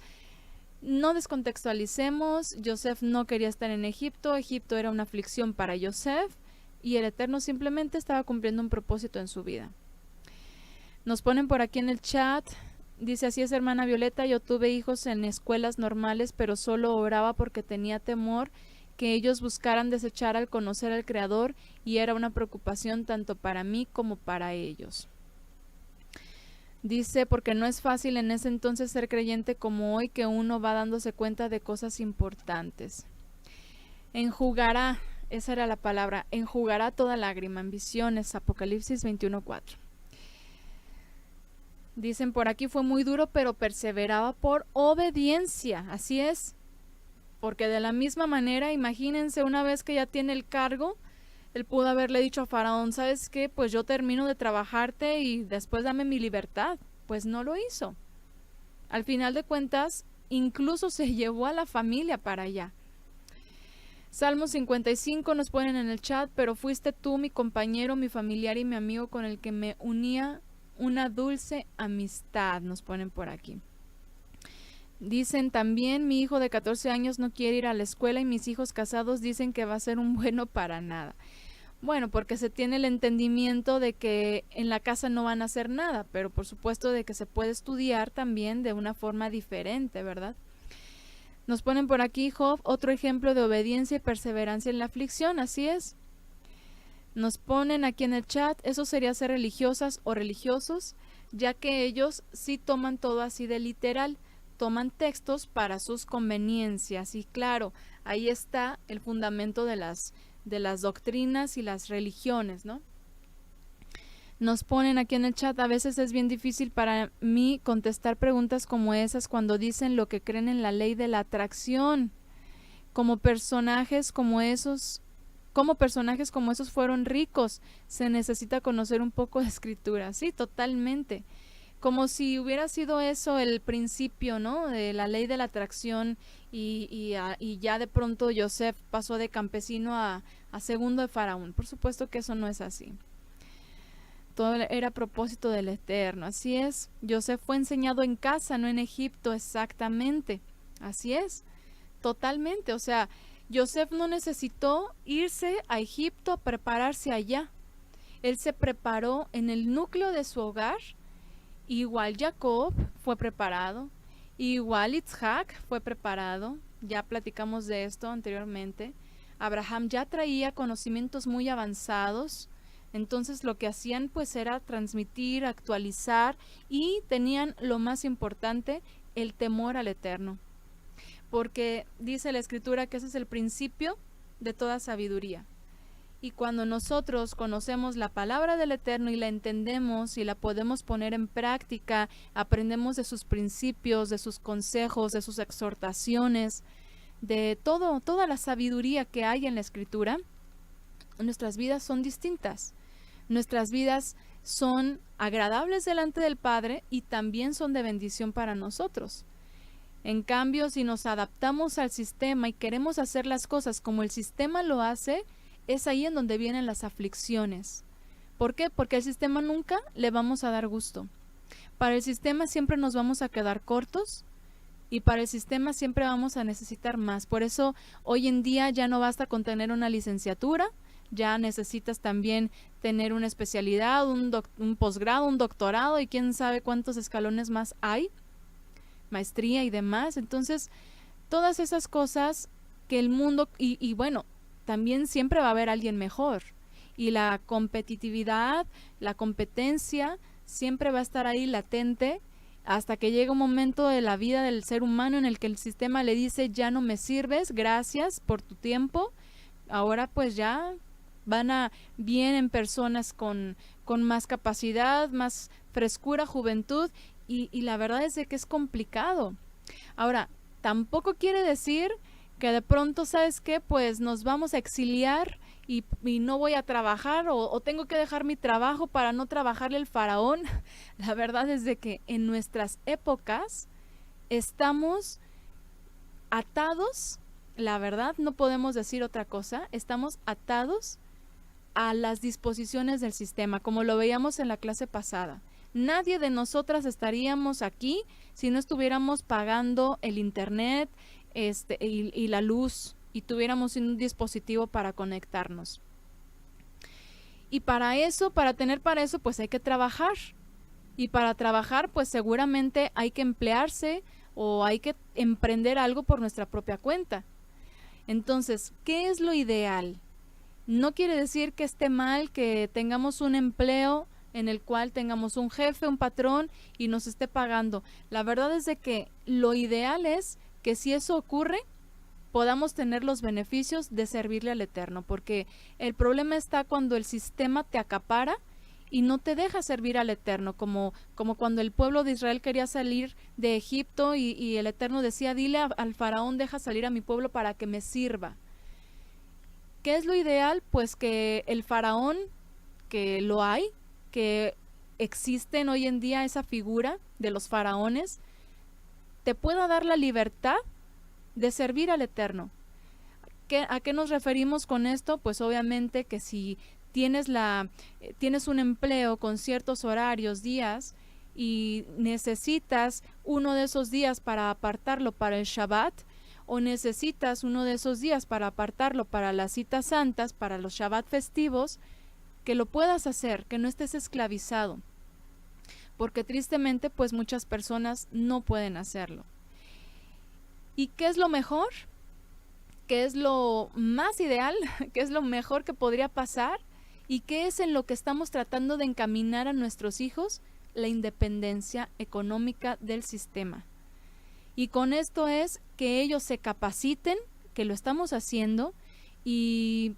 S1: no descontextualicemos. Joseph no quería estar en Egipto. Egipto era una aflicción para Joseph, y el Eterno simplemente estaba cumpliendo un propósito en su vida. Nos ponen por aquí en el chat, dice: así es, hermana Violeta, yo tuve hijos en escuelas normales, pero solo oraba porque tenía temor que ellos buscaran desechar al conocer al Creador, y era una preocupación tanto para mí como para ellos. Dice: porque no es fácil en ese entonces ser creyente como hoy, que uno va dándose cuenta de cosas importantes. Enjugará, esa era la palabra, enjugará toda lágrima. En Visiones, Apocalipsis 21:4. Dicen por aquí: fue muy duro, pero perseveraba por obediencia. Así es, porque de la misma manera, imagínense, una vez que ya tiene el cargo, él pudo haberle dicho a Faraón: ¿sabes qué? Pues yo termino de trabajarte y después dame mi libertad. Pues no lo hizo. Al final de cuentas, incluso se llevó a la familia para allá. Salmo 55 nos ponen en el chat: pero fuiste tú mi compañero, mi familiar y mi amigo, con el que me unía una dulce amistad, nos ponen por aquí. Dicen también: mi hijo de 14 años no quiere ir a la escuela y mis hijos casados dicen que va a ser un bueno para nada. Bueno, porque se tiene el entendimiento de que en la casa no van a hacer nada, pero por supuesto de que se puede estudiar también de una forma diferente, ¿verdad? Nos ponen por aquí: Job, otro ejemplo de obediencia y perseverancia en la aflicción. Así es. Nos ponen aquí en el chat: eso sería ser religiosas o religiosos, ya que ellos sí toman todo así de literal, toman textos para sus conveniencias. Y claro, ahí está el fundamento de las doctrinas y las religiones, ¿no? Nos ponen aquí en el chat: a veces es bien difícil para mí contestar preguntas como esas cuando dicen lo que creen en la ley de la atracción. Como personajes como esos fueron ricos, se necesita conocer un poco de escritura. Sí, totalmente. Como si hubiera sido eso el principio, ¿no? De la ley de la atracción, y ya de pronto Joseph pasó de campesino a segundo de Faraón. Por supuesto que eso no es así. Todo era a propósito del Eterno. Así es. Joseph fue enseñado en casa, no en Egipto. Exactamente. Así es. Totalmente. O sea, Joseph no necesitó irse a Egipto a prepararse allá. Él se preparó en el núcleo de su hogar. Igual Jacob fue preparado. Igual Isaac fue preparado. Ya platicamos de esto anteriormente. Abraham ya traía conocimientos muy avanzados. Entonces lo que hacían pues era transmitir, actualizar, y tenían lo más importante, el temor al Eterno. Porque dice la Escritura que ese es el principio de toda sabiduría. Y cuando nosotros conocemos la palabra del Eterno y la entendemos y la podemos poner en práctica, aprendemos de sus principios, de sus consejos, de sus exhortaciones, de toda la sabiduría que hay en la Escritura, nuestras vidas son distintas. Nuestras vidas son agradables delante del Padre y también son de bendición para nosotros. En cambio, si nos adaptamos al sistema y queremos hacer las cosas como el sistema lo hace, es ahí en donde vienen las aflicciones. ¿Por qué? Porque al sistema nunca le vamos a dar gusto. Para el sistema siempre nos vamos a quedar cortos y para el sistema siempre vamos a necesitar más. Por eso hoy en día ya no basta con tener una licenciatura, ya necesitas también tener una especialidad, un posgrado, un doctorado y quién sabe cuántos escalones más hay, maestría y demás. Entonces, todas esas cosas que el mundo, y bueno, también siempre va a haber alguien mejor. Y la competitividad, la competencia, siempre va a estar ahí latente hasta que llega un momento de la vida del ser humano en el que el sistema le dice, ya no me sirves, gracias por tu tiempo. Ahora pues ya vienen personas con más capacidad, más frescura, juventud, y la verdad es de que es complicado. Ahora, tampoco quiere decir que de pronto, ¿sabes qué? Pues nos vamos a exiliar y no voy a trabajar o tengo que dejar mi trabajo para no trabajarle al faraón. La verdad es de que en nuestras épocas estamos atados, la verdad no podemos decir otra cosa, estamos atados a las disposiciones del sistema, como lo veíamos en la clase pasada. Nadie de nosotras estaríamos aquí si no estuviéramos pagando el internet y la luz y tuviéramos un dispositivo para conectarnos. Y para eso, pues hay que trabajar. Y para trabajar, pues seguramente hay que emplearse o hay que emprender algo por nuestra propia cuenta. Entonces, ¿qué es lo ideal? No quiere decir que esté mal que tengamos un empleo en el cual tengamos un jefe, un patrón y nos esté pagando. La verdad es de que lo ideal es que si eso ocurre, podamos tener los beneficios de servirle al Eterno, porque el problema está cuando el sistema te acapara y no te deja servir al Eterno, como cuando el pueblo de Israel quería salir de Egipto y el Eterno decía, dile al faraón, deja salir a mi pueblo para que me sirva. ¿Qué es lo ideal? Pues que el faraón, que lo hay, que existen hoy en día esa figura de los faraones, te pueda dar la libertad de servir al Eterno. ¿A qué nos referimos con esto? Pues obviamente que si tienes un empleo con ciertos horarios, días, y necesitas uno de esos días para apartarlo para el Shabbat, o necesitas uno de esos días para apartarlo para las citas santas, para los Shabbat festivos, que lo puedas hacer, que no estés esclavizado, porque tristemente pues muchas personas no pueden hacerlo. ¿Y qué es lo mejor? ¿Qué es lo más ideal? ¿Qué es lo mejor que podría pasar? ¿Y qué es en lo que estamos tratando de encaminar a nuestros hijos? La independencia económica del sistema. Y con esto es que ellos se capaciten, que lo estamos haciendo, y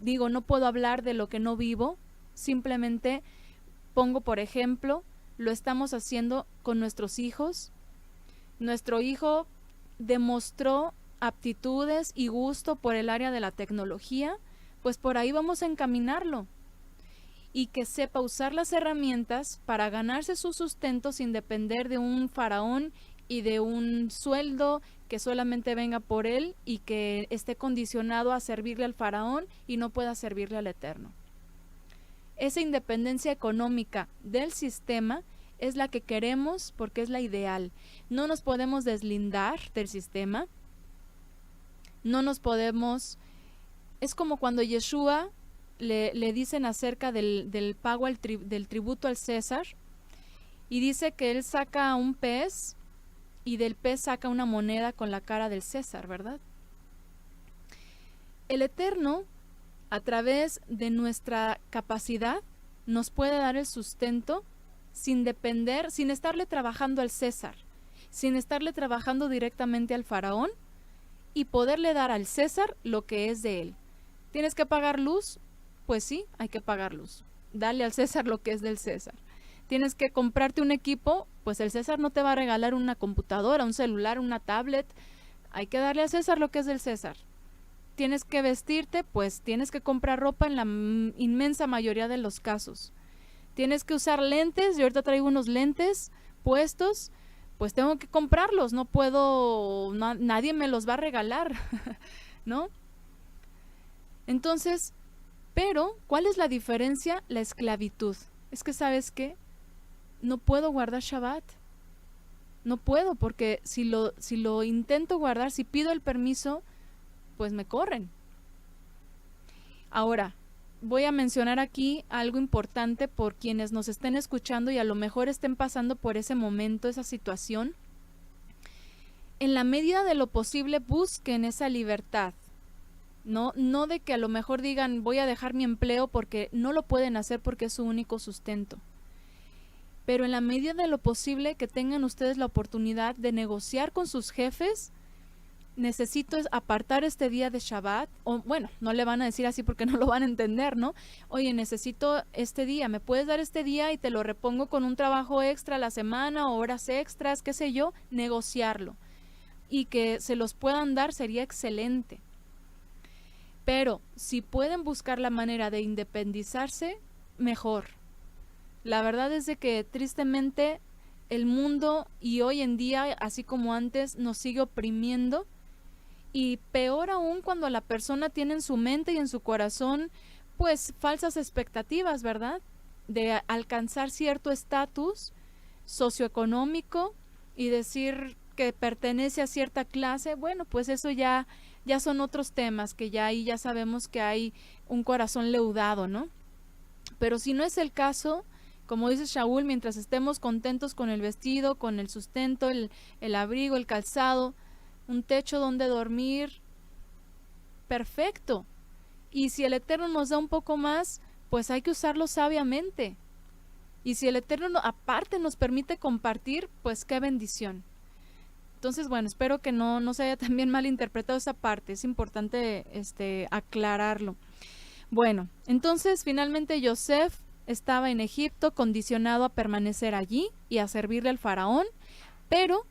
S1: digo, no puedo hablar de lo que no vivo, simplemente pongo por ejemplo, lo estamos haciendo con nuestros hijos. Nuestro hijo demostró aptitudes y gusto por el área de la tecnología, pues por ahí vamos a encaminarlo. Y que sepa usar las herramientas para ganarse su sustento sin depender de un faraón y de un sueldo que solamente venga por él y que esté condicionado a servirle al faraón y no pueda servirle al Eterno. Esa independencia económica del sistema es la que queremos porque es la ideal. No nos podemos deslindar del sistema. No nos podemos... Es como cuando Yeshua le dicen acerca del pago del tributo al César, y dice que él saca un pez y del pez saca una moneda con la cara del César, ¿verdad? El Eterno, a través de nuestra capacidad, nos puede dar el sustento sin depender, sin estarle trabajando al César, sin estarle trabajando directamente al faraón, y poderle dar al César lo que es de él. ¿Tienes que pagar luz? Pues sí, hay que pagar luz. Dale al César lo que es del César. ¿Tienes que comprarte un equipo? Pues el César no te va a regalar una computadora, un celular, una tablet. Hay que darle al César lo que es del César. ¿Tienes que vestirte? Pues tienes que comprar ropa en la inmensa mayoría de los casos. ¿Tienes que usar lentes? Yo ahorita traigo unos lentes puestos. pues tengo que comprarlos, no puedo, nadie me los va a regalar, ¿no? Entonces, pero, ¿cuál es la diferencia? La esclavitud. Es que, ¿sabes qué? No puedo guardar Shabbat. No puedo, porque si lo intento guardar, si pido el permiso, pues me corren. Ahora, voy a mencionar aquí algo importante por quienes nos estén escuchando y a lo mejor estén pasando por ese momento, esa situación. En la medida de lo posible, busquen esa libertad. No de que a lo mejor digan voy a dejar mi empleo, porque no lo pueden hacer porque es su único sustento. Pero en la medida de lo posible que tengan ustedes la oportunidad de negociar con sus jefes, necesito apartar este día de Shabbat, o bueno, no le van a decir así porque no lo van a entender, ¿no? Oye, necesito este día, ¿me puedes dar este día y te lo repongo con un trabajo extra a la semana o horas extras, qué sé yo? Negociarlo. Y que se los puedan dar sería excelente. Pero si pueden buscar la manera de independizarse, mejor. La verdad es de que tristemente el mundo y hoy en día, así como antes, nos sigue oprimiendo, y peor aún cuando la persona tiene en su mente y en su corazón pues falsas expectativas, ¿verdad? De alcanzar cierto estatus socioeconómico y decir que pertenece a cierta clase. Bueno, pues eso ya son otros temas, que ya ahí ya sabemos que hay un corazón leudado, ¿no? Pero si no es el caso, como dice Shaul, mientras estemos contentos con el vestido, con el sustento, el abrigo, el calzado, un techo donde dormir, perfecto. Y si el Eterno nos da un poco más, pues hay que usarlo sabiamente. Y si el Eterno aparte nos permite compartir, pues qué bendición. Entonces, bueno, espero que no se haya también malinterpretado esa parte. Es importante aclararlo. Bueno, entonces finalmente Yosef estaba en Egipto, condicionado a permanecer allí y a servirle al faraón, pero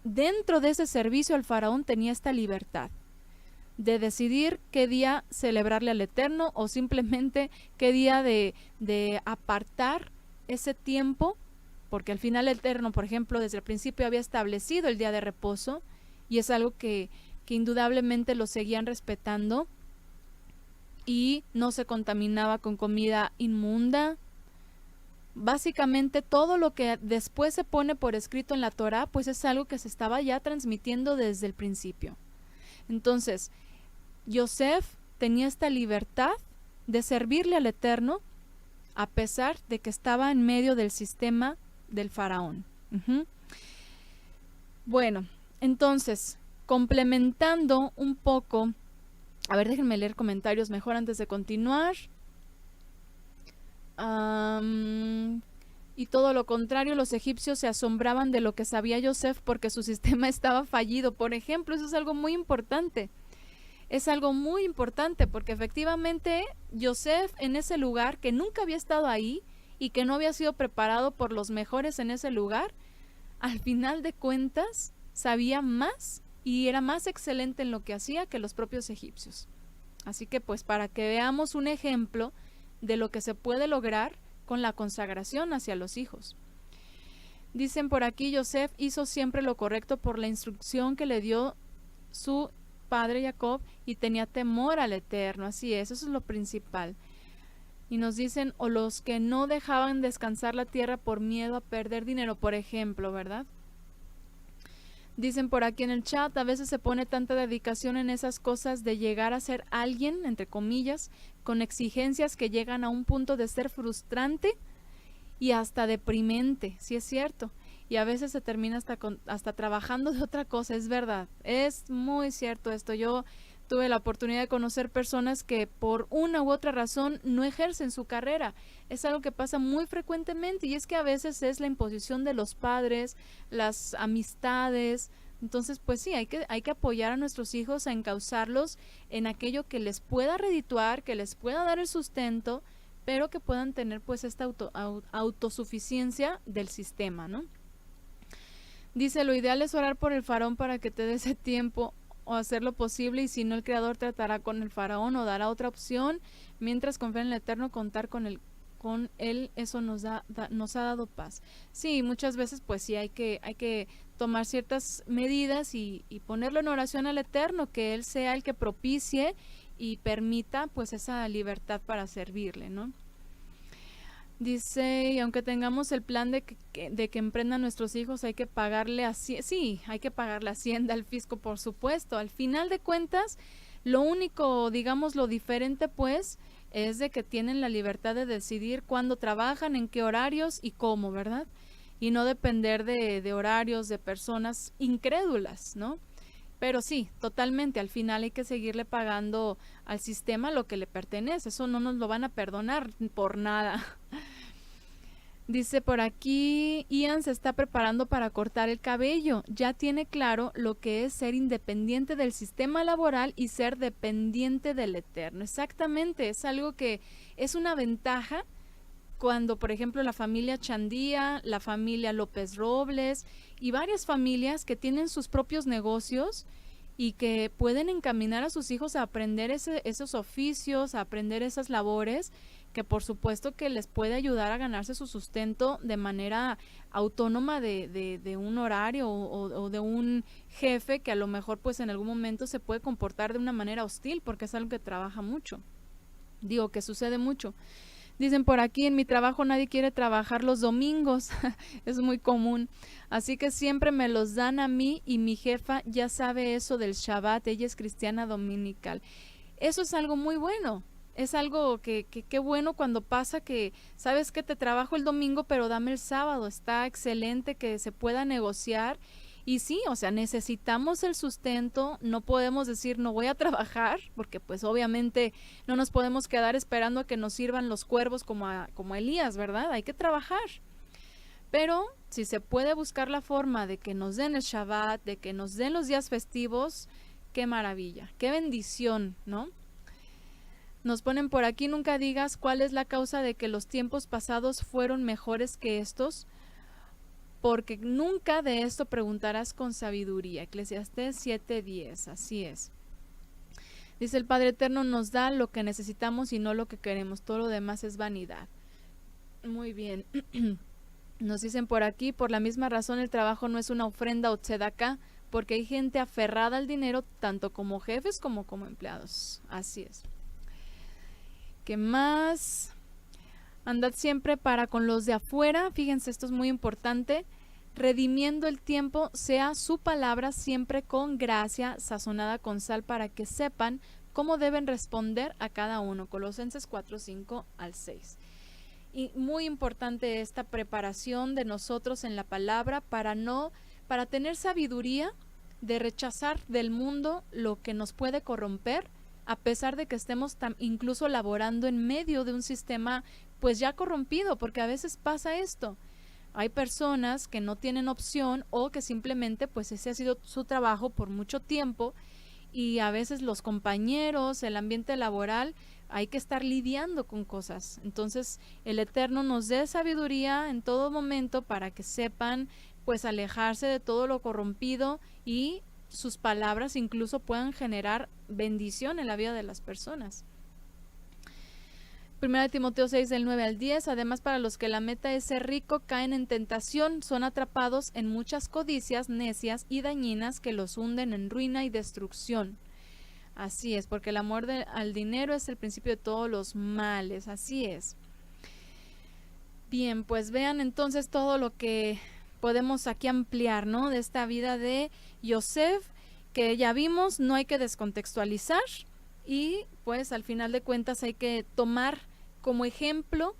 S1: dentro de ese servicio al faraón tenía esta libertad de decidir qué día celebrarle al Eterno o simplemente qué día de apartar ese tiempo, porque al final el Eterno, por ejemplo, desde el principio había establecido el día de reposo y es algo que indudablemente lo seguían respetando y no se contaminaba con comida inmunda. Básicamente todo lo que después se pone por escrito en la Torá, pues es algo que se estaba ya transmitiendo desde el principio. Entonces, Yosef tenía esta libertad de servirle al Eterno a pesar de que estaba en medio del sistema del faraón. Bueno, entonces, complementando un poco, a ver, déjenme leer comentarios mejor antes de continuar. Y todo lo contrario, los egipcios se asombraban de lo que sabía Yosef porque su sistema estaba fallido. Por ejemplo, eso es algo muy importante. Es algo muy importante porque efectivamente Yosef en ese lugar, que nunca había estado ahí y que no había sido preparado por los mejores en ese lugar, al final de cuentas sabía más y era más excelente en lo que hacía que los propios egipcios. Así que pues para que veamos un ejemplo de lo que se puede lograr con la consagración hacia los hijos. Dicen por aquí, Yosef hizo siempre lo correcto por la instrucción que le dio su padre Jacob y tenía temor al Eterno. Así es, eso es lo principal. Y nos dicen, o los que no dejaban descansar la tierra por miedo a perder dinero, por ejemplo, ¿verdad? Dicen por aquí en el chat, a veces se pone tanta dedicación en esas cosas de llegar a ser alguien, entre comillas, con exigencias que llegan a un punto de ser frustrante y hasta deprimente, sí es cierto. Y a veces se termina hasta trabajando de otra cosa, es verdad. Es muy cierto esto. Yo tuve la oportunidad de conocer personas que por una u otra razón no ejercen su carrera. Es algo que pasa muy frecuentemente y es que a veces es la imposición de los padres, las amistades. Entonces, pues sí, hay que apoyar a nuestros hijos, a encauzarlos en aquello que les pueda redituar, que les pueda dar el sustento, pero que puedan tener pues esta autosuficiencia del sistema, ¿no? Dice, lo ideal es orar por el faraón para que te dé ese tiempo o hacer lo posible, y si no, el Creador tratará con el faraón o dará otra opción, mientras confía en el Eterno contar con el con Él eso nos nos ha dado paz. Sí, muchas veces pues sí hay que tomar ciertas medidas y ponerlo en oración al Eterno, que Él sea el que propicie y permita pues esa libertad para servirle, ¿no? Dice, y aunque tengamos el plan de que emprendan nuestros hijos, hay que pagarle sí, hay que pagarle Hacienda al fisco, por supuesto. Al final de cuentas, lo único, digamos, lo diferente, pues, es de que tienen la libertad de decidir cuándo trabajan, en qué horarios y cómo, ¿verdad? Y no depender de horarios de personas incrédulas, ¿no? Pero sí, totalmente, al final hay que seguirle pagando al sistema lo que le pertenece. Eso no nos lo van a perdonar por nada. Dice por aquí, Ian se está preparando para cortar el cabello. Ya tiene claro lo que es ser independiente del sistema laboral y ser dependiente del Eterno. Exactamente, es algo que es una ventaja cuando, por ejemplo, la familia Chandía, la familia López Robles y varias familias que tienen sus propios negocios y que pueden encaminar a sus hijos a aprender esos oficios, a aprender esas labores, que por supuesto que les puede ayudar a ganarse su sustento de manera autónoma de un horario o de un jefe que a lo mejor pues en algún momento se puede comportar de una manera hostil porque es algo que trabaja mucho, digo que sucede mucho. Dicen por aquí, en mi trabajo nadie quiere trabajar los domingos, es muy común, así que siempre me los dan a mí y mi jefa ya sabe eso del Shabbat, ella es cristiana dominical. Eso es algo muy bueno, es algo que qué bueno cuando pasa que, sabes que te trabajo el domingo pero dame el sábado, está excelente que se pueda negociar. Y sí, o sea, necesitamos el sustento, no podemos decir no voy a trabajar, porque pues obviamente no nos podemos quedar esperando a que nos sirvan los cuervos como a Elías, ¿verdad? Hay que trabajar. Pero si se puede buscar la forma de que nos den el Shabbat, de que nos den los días festivos, qué maravilla, qué bendición, ¿no? Nos ponen por aquí, nunca digas cuál es la causa de que los tiempos pasados fueron mejores que estos, porque nunca de esto preguntarás con sabiduría. Eclesiastés 7:10, así es. Dice el Padre Eterno nos da lo que necesitamos y no lo que queremos, todo lo demás es vanidad. Muy bien. Nos dicen por aquí, por la misma razón el trabajo no es una ofrenda o tzedakah, porque hay gente aferrada al dinero, tanto como jefes como empleados. Así es. ¿Qué más? Andad siempre para con los de afuera, fíjense, esto es muy importante, redimiendo el tiempo, sea su palabra siempre con gracia, sazonada con sal, para que sepan cómo deben responder a cada uno. Colosenses 4:5-6. Y muy importante esta preparación de nosotros en la palabra para tener sabiduría de rechazar del mundo lo que nos puede corromper, a pesar de que estemos incluso laborando en medio de un sistema pues ya corrompido, porque a veces pasa esto. Hay personas que no tienen opción o que simplemente pues ese ha sido su trabajo por mucho tiempo y a veces los compañeros, el ambiente laboral, hay que estar lidiando con cosas. Entonces el Eterno nos dé sabiduría en todo momento para que sepan pues alejarse de todo lo corrompido y sus palabras incluso puedan generar bendición en la vida de las personas. 1 Timoteo 6, del 9-10, además para los que la meta es ser rico, caen en tentación, son atrapados en muchas codicias necias y dañinas que los hunden en ruina y destrucción. Así es, porque el amor al dinero es el principio de todos los males, así es. Bien, pues vean entonces todo lo que podemos aquí ampliar, ¿no? De esta vida de Yosef, que ya vimos, no hay que descontextualizar y pues al final de cuentas hay que tomar como ejemplo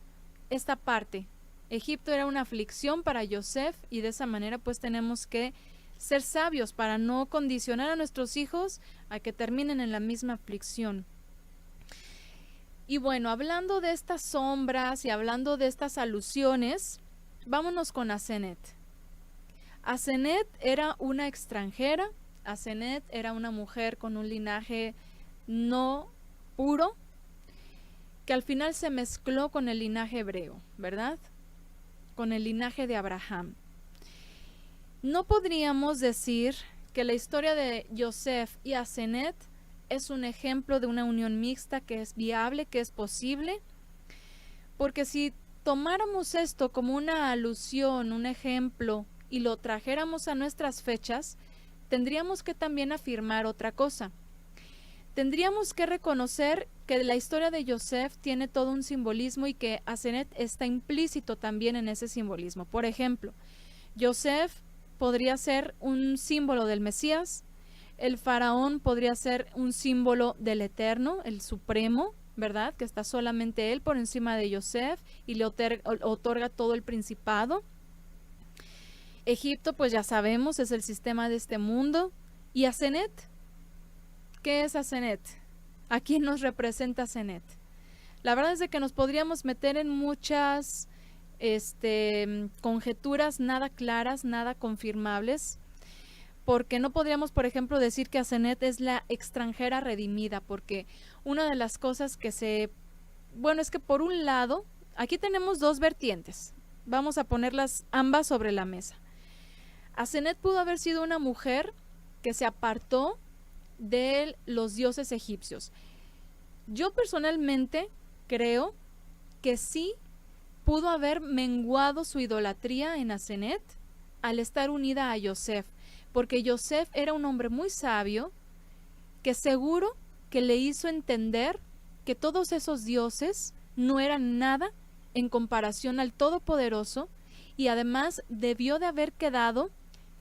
S1: esta parte. Egipto era una aflicción para Yosef y de esa manera pues tenemos que ser sabios para no condicionar a nuestros hijos a que terminen en la misma aflicción. Y bueno, hablando de estas sombras y hablando de estas alusiones, vámonos con Asenet. Asenet era una extranjera, Asenet era una mujer con un linaje no puro, que al final se mezcló con el linaje hebreo, ¿verdad? Con el linaje de Abraham. No podríamos decir que la historia de Yosef y Asenet es un ejemplo de una unión mixta que es viable, que es posible, Porque si tomáramos esto como una alusión, un ejemplo, y lo trajéramos a nuestras fechas, tendríamos que también afirmar otra cosa. Tendríamos que reconocer que la historia de Yosef tiene todo un simbolismo y que Asenet está implícito también en ese simbolismo. Por ejemplo, Yosef podría ser un símbolo del Mesías, el faraón podría ser un símbolo del Eterno, el Supremo, ¿verdad? Que está solamente él por encima de Yosef y le otorga todo el principado. Egipto, pues ya sabemos, es el sistema de este mundo. ¿Y Asenet? ¿Qué es Asenet? ¿A quién nos representa Asenet? La verdad es de que nos podríamos meter en muchas conjeturas nada claras, nada confirmables, porque no podríamos, por ejemplo, decir que Asenet es la extranjera redimida, porque una de las cosas que bueno, es que por un lado, aquí tenemos dos vertientes, vamos a ponerlas ambas sobre la mesa. Asenet pudo haber sido una mujer que se apartó de los dioses egipcios. Yo personalmente creo que sí pudo haber menguado su idolatría en Asenet al estar unida a Yosef, porque Yosef era un hombre muy sabio que seguro que le hizo entender que todos esos dioses no eran nada en comparación al Todopoderoso, y además debió de haber quedado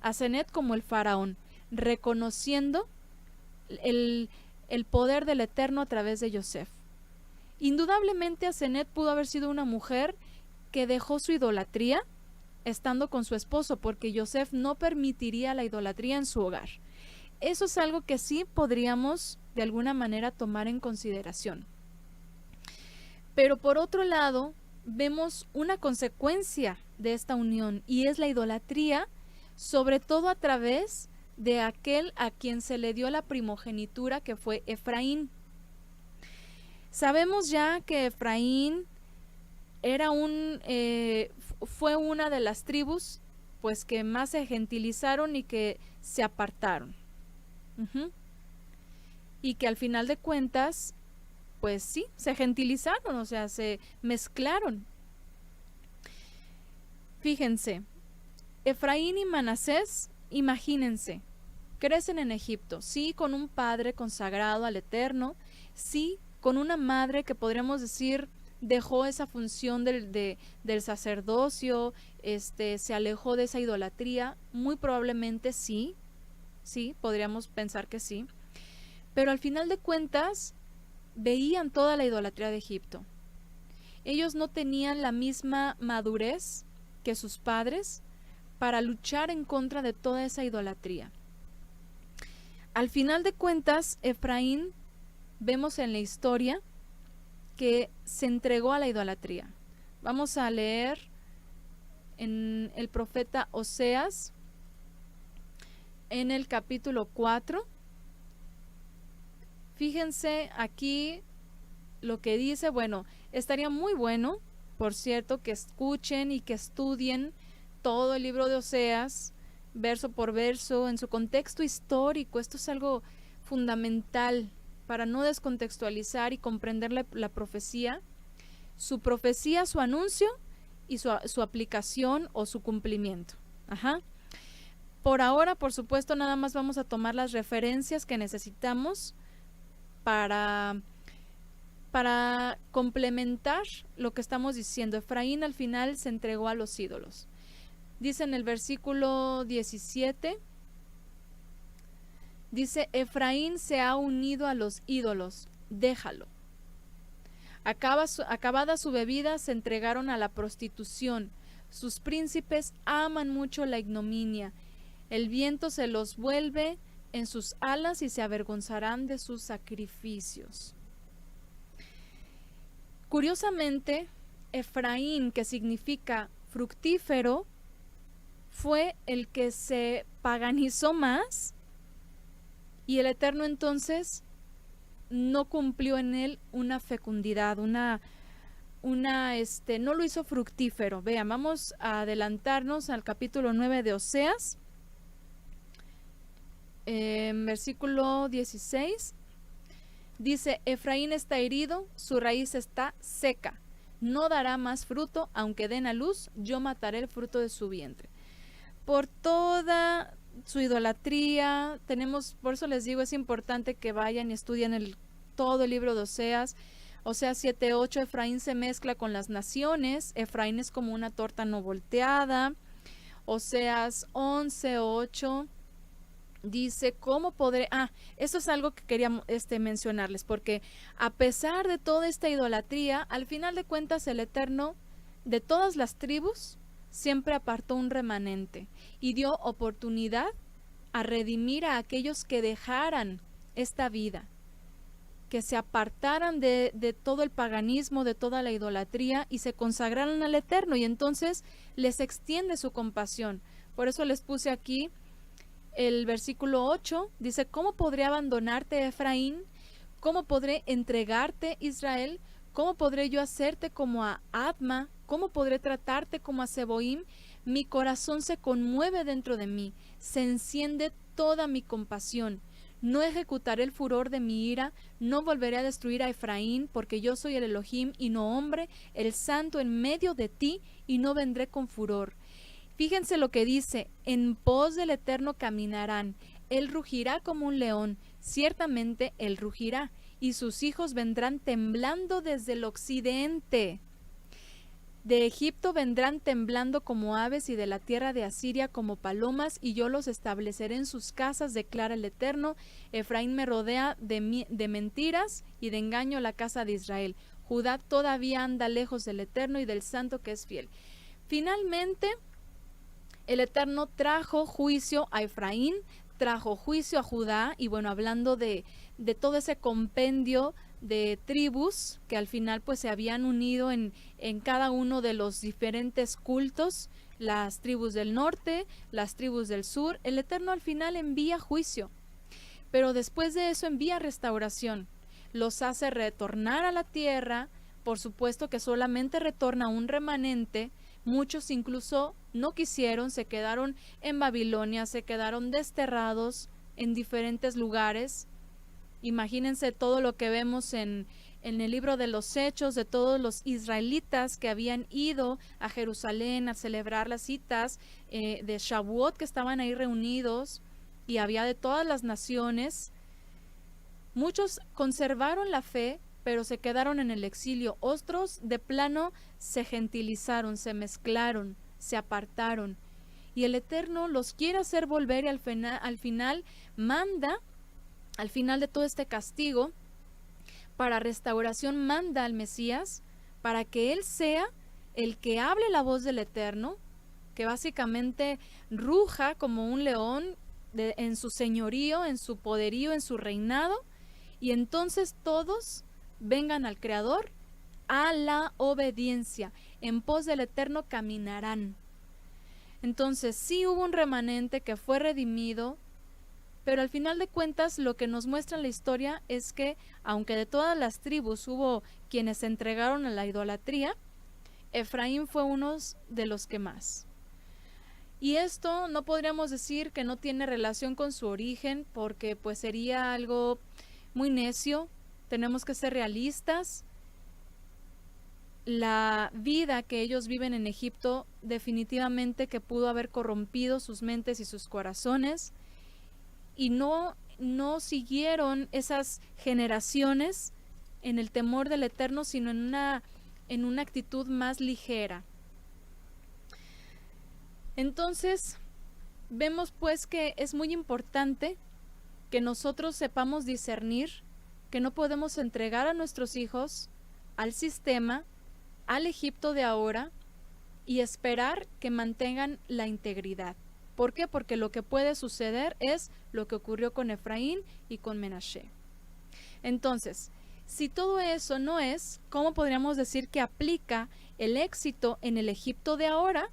S1: Asenet como el faraón, reconociendo el poder del Eterno a través de Yosef. Indudablemente Asenet pudo haber sido una mujer que dejó su idolatría estando con su esposo, porque Yosef no permitiría la idolatría en su hogar. Eso es algo que sí podríamos de alguna manera tomar en consideración. Pero por otro lado, vemos una consecuencia de esta unión, y es la idolatría, sobre todo a través de aquel a quien se le dio la primogenitura, que fue Efraín. Sabemos ya que Efraín era fue una de las tribus pues que más se gentilizaron y que se apartaron. Y que al final de cuentas, pues sí, se gentilizaron, o sea, se mezclaron. Fíjense, Efraín y Manasés, imagínense, crecen en Egipto, sí, con un padre consagrado al Eterno, sí, con una madre que podríamos decir dejó esa función del sacerdocio, se alejó de esa idolatría, muy probablemente sí, podríamos pensar que sí, pero al final de cuentas veían toda la idolatría de Egipto. Ellos no tenían la misma madurez que sus padres para luchar en contra de toda esa idolatría. Al final de cuentas, Efraín, vemos en la historia que se entregó a la idolatría. Vamos a leer en el profeta Oseas, en el capítulo 4. Fíjense aquí lo que dice. Bueno, estaría muy bueno, por cierto, que escuchen y que estudien todo el libro de Oseas, verso por verso, en su contexto histórico. Esto es algo fundamental para no descontextualizar y comprender la profecía, su anuncio y su aplicación o su cumplimiento. Por ahora, por supuesto, nada más vamos a tomar las referencias que necesitamos para complementar lo que estamos diciendo. Efraín al final se entregó a los ídolos. Dice en el versículo 17, dice: Efraín se ha unido a los ídolos, déjalo. Acabada su bebida, se entregaron a la prostitución. Sus príncipes aman mucho la ignominia. El viento se los vuelve en sus alas y se avergonzarán de sus sacrificios. Curiosamente, Efraín, que significa fructífero, fue el que se paganizó más, y el Eterno entonces no cumplió en él una fecundidad, no lo hizo fructífero. Vean, vamos a adelantarnos al capítulo 9 de Oseas, versículo 16. Dice: Efraín está herido, su raíz está seca, no dará más fruto, aunque den a luz, yo mataré el fruto de su vientre. Por toda su idolatría, por eso les digo, es importante que vayan y estudien todo el libro de Oseas. Oseas 7:8, Efraín se mezcla con las naciones, Efraín es como una torta no volteada. Oseas 11:8 dice, ¿cómo podré? Esto es algo que quería mencionarles, porque a pesar de toda esta idolatría, al final de cuentas el Eterno, de todas las tribus, siempre apartó un remanente y dio oportunidad a redimir a aquellos que dejaran esta vida, que se apartaran de todo el paganismo, de toda la idolatría y se consagraran al Eterno, y entonces les extiende su compasión. Por eso les puse aquí el versículo 8, dice, ¿cómo podré abandonarte, Efraín? ¿Cómo podré entregarte, Israel? ¿Cómo podré yo hacerte como a Adma? ¿Cómo podré tratarte como a Seboim? Mi corazón se conmueve dentro de mí, se enciende toda mi compasión. No ejecutaré el furor de mi ira, no volveré a destruir a Efraín, porque yo soy el Elohim y no hombre, el santo en medio de ti, y no vendré con furor. Fíjense lo que dice, en pos del Eterno caminarán, él rugirá como un león, ciertamente él rugirá, y sus hijos vendrán temblando desde el occidente. De Egipto vendrán temblando como aves y de la tierra de Asiria como palomas, y yo los estableceré en sus casas, declara el Eterno. Efraín me rodea de mentiras y de engaño la casa de Israel. Judá todavía anda lejos del Eterno y del Santo que es fiel. Finalmente, el Eterno trajo juicio a Efraín, trajo juicio a Judá, y bueno, hablando de todo ese compendio de tribus que al final pues se habían unido en cada uno de los diferentes cultos, las tribus del norte, las tribus del sur, el Eterno al final envía juicio, pero después de eso envía restauración, los hace retornar a la tierra, por supuesto que solamente retorna un remanente. Muchos incluso no quisieron, se quedaron en Babilonia, se quedaron desterrados en diferentes lugares. Imagínense todo lo que vemos en el libro de los Hechos, de todos los israelitas que habían ido a Jerusalén a celebrar las citas de Shavuot, que estaban ahí reunidos, y había de todas las naciones. Muchos conservaron la fe, pero se quedaron en el exilio. Otros de plano se gentilizaron, se mezclaron, se apartaron. Y el Eterno los quiere hacer volver, y al final manda, al final de todo este castigo, para restauración manda al Mesías, para que Él sea el que hable la voz del Eterno, que básicamente ruja como un león en su señorío, en su poderío, en su reinado, y entonces todos vengan al Creador a la obediencia. En pos del Eterno caminarán. Entonces sí hubo un remanente que fue redimido, pero al final de cuentas lo que nos muestra la historia es que aunque de todas las tribus hubo quienes se entregaron a la idolatría, Efraín fue uno de los que más. Y esto no podríamos decir que no tiene relación con su origen, porque pues sería algo muy necio. Tenemos que ser realistas. La vida que ellos viven en Egipto definitivamente que pudo haber corrompido sus mentes y sus corazones, y no siguieron esas generaciones en el temor del Eterno, sino en una actitud más ligera. Entonces, vemos pues que es muy importante que nosotros sepamos discernir que no podemos entregar a nuestros hijos al sistema, al Egipto de ahora, y esperar que mantengan la integridad. ¿Por qué? Porque lo que puede suceder es lo que ocurrió con Efraín y con Menashe. Entonces, si todo eso no es, ¿cómo podríamos decir que aplica el éxito en el Egipto de ahora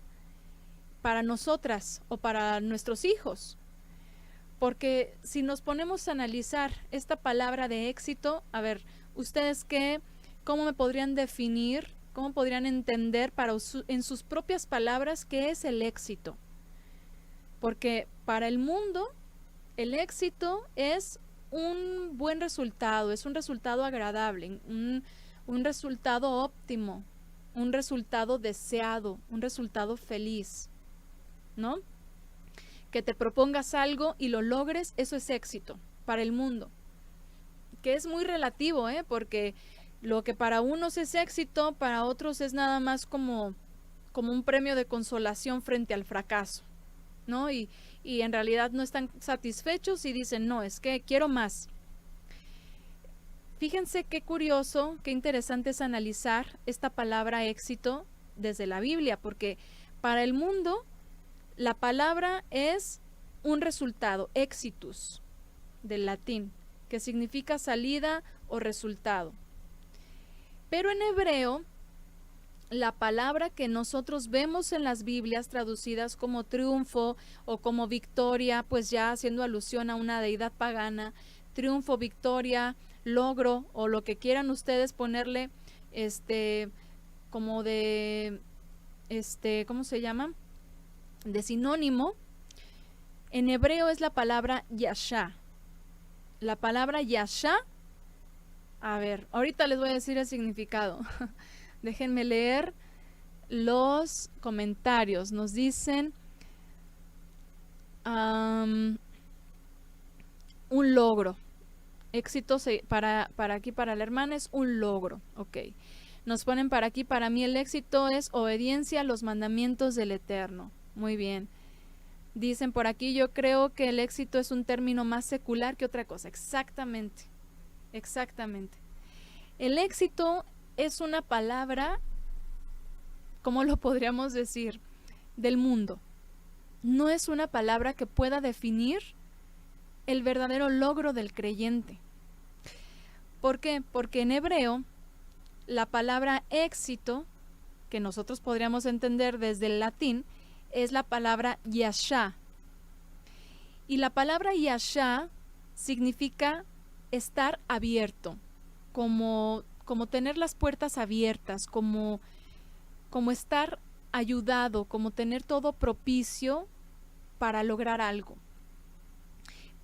S1: para nosotras o para nuestros hijos? Porque si nos ponemos a analizar esta palabra de éxito, a ver, ¿ustedes cómo me podrían definir, cómo podrían entender en sus propias palabras qué es el éxito? Porque para el mundo el éxito es un buen resultado, es un resultado agradable, un resultado óptimo, un resultado deseado, un resultado feliz, ¿no? Que te propongas algo y lo logres, eso es éxito para el mundo, que es muy relativo, porque lo que para unos es éxito, para otros es nada más como un premio de consolación frente al fracaso, ¿no? Y en realidad no están satisfechos y dicen, no, es que quiero más. Fíjense qué curioso, qué interesante es analizar esta palabra éxito desde la Biblia, porque para el mundo la palabra es un resultado, exitus, del latín, que significa salida o resultado. Pero en hebreo, la palabra que nosotros vemos en las Biblias traducidas como triunfo o como victoria, pues ya haciendo alusión a una deidad pagana, triunfo, victoria, logro o lo que quieran ustedes ponerle, como de, ¿cómo se llama? De sinónimo. En hebreo es la palabra yasha. La palabra yasha, a ver, ahorita les voy a decir el significado. Déjenme leer los comentarios. Nos dicen un logro. Éxito para aquí, para la hermana, es un logro. Ok. Nos ponen para aquí, para mí el éxito es obediencia a los mandamientos del Eterno. Muy bien. Dicen por aquí, yo creo que el éxito es un término más secular que otra cosa. Exactamente. Exactamente. El éxito es una palabra, ¿cómo lo podríamos decir? Del mundo. No es una palabra que pueda definir el verdadero logro del creyente. ¿Por qué? Porque en hebreo, la palabra éxito, que nosotros podríamos entender desde el latín, es la palabra yasha. Y la palabra yasha significa estar abierto, como tener las puertas abiertas, como estar ayudado, como tener todo propicio para lograr algo.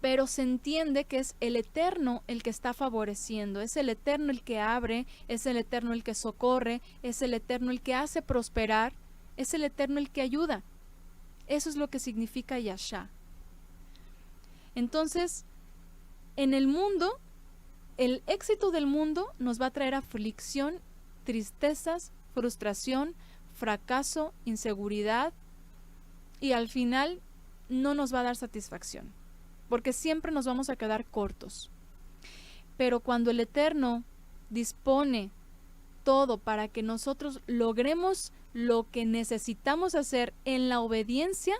S1: Pero se entiende que es el Eterno el que está favoreciendo, es el Eterno el que abre, es el Eterno el que socorre, es el Eterno el que hace prosperar, es el Eterno el que ayuda. Eso es lo que significa yasha. Entonces, en el mundo, el éxito del mundo nos va a traer aflicción, tristezas, frustración, fracaso, inseguridad, y al final no nos va a dar satisfacción, porque siempre nos vamos a quedar cortos. Pero cuando el Eterno dispone todo para que nosotros logremos lo que necesitamos hacer en la obediencia,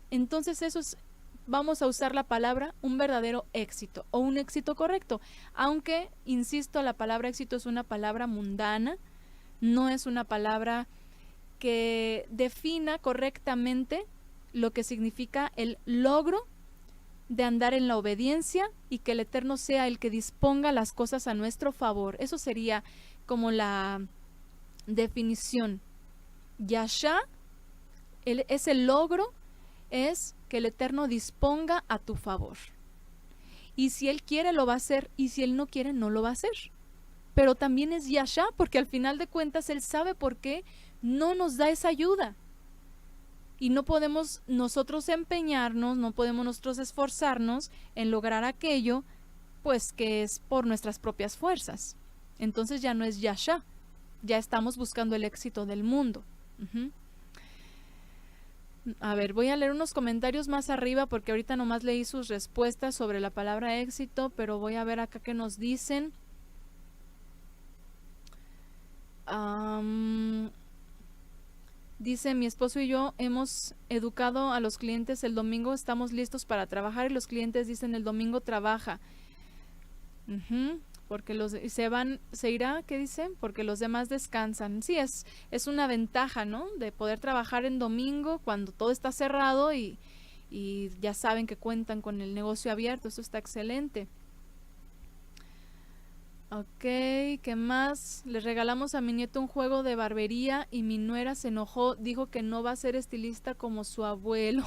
S1: entonces eso es, vamos a usar la palabra, un verdadero éxito o un éxito correcto. Aunque, insisto, la palabra éxito es una palabra mundana, no es una palabra que defina correctamente lo que significa el logro de andar en la obediencia y que el Eterno sea el que disponga las cosas a nuestro favor. Eso sería como la definición. Yasha, ese logro es que el Eterno disponga a tu favor. Y si Él quiere, lo va a hacer, y si Él no quiere, no lo va a hacer. Pero también es Yasha, porque al final de cuentas Él sabe por qué no nos da esa ayuda. Y no podemos nosotros empeñarnos, no podemos nosotros esforzarnos en lograr aquello, pues que es por nuestras propias fuerzas. Entonces ya no es Yasha, ya estamos buscando el éxito del mundo. A ver, voy a leer unos comentarios más arriba porque ahorita nomás leí sus respuestas sobre la palabra éxito, pero voy a ver acá qué nos dicen. Dice, mi esposo y yo hemos educado a los clientes el domingo, estamos listos para trabajar y los clientes dicen el domingo trabaja. Porque se irá, ¿qué dice? Porque los demás descansan. Sí, es una ventaja, ¿no? De poder trabajar en domingo cuando todo está cerrado y ya saben que cuentan con el negocio abierto. Eso está excelente. Ok, ¿qué más? Les regalamos a mi nieto un juego de barbería y mi nuera se enojó, dijo que no va a ser estilista como su abuelo.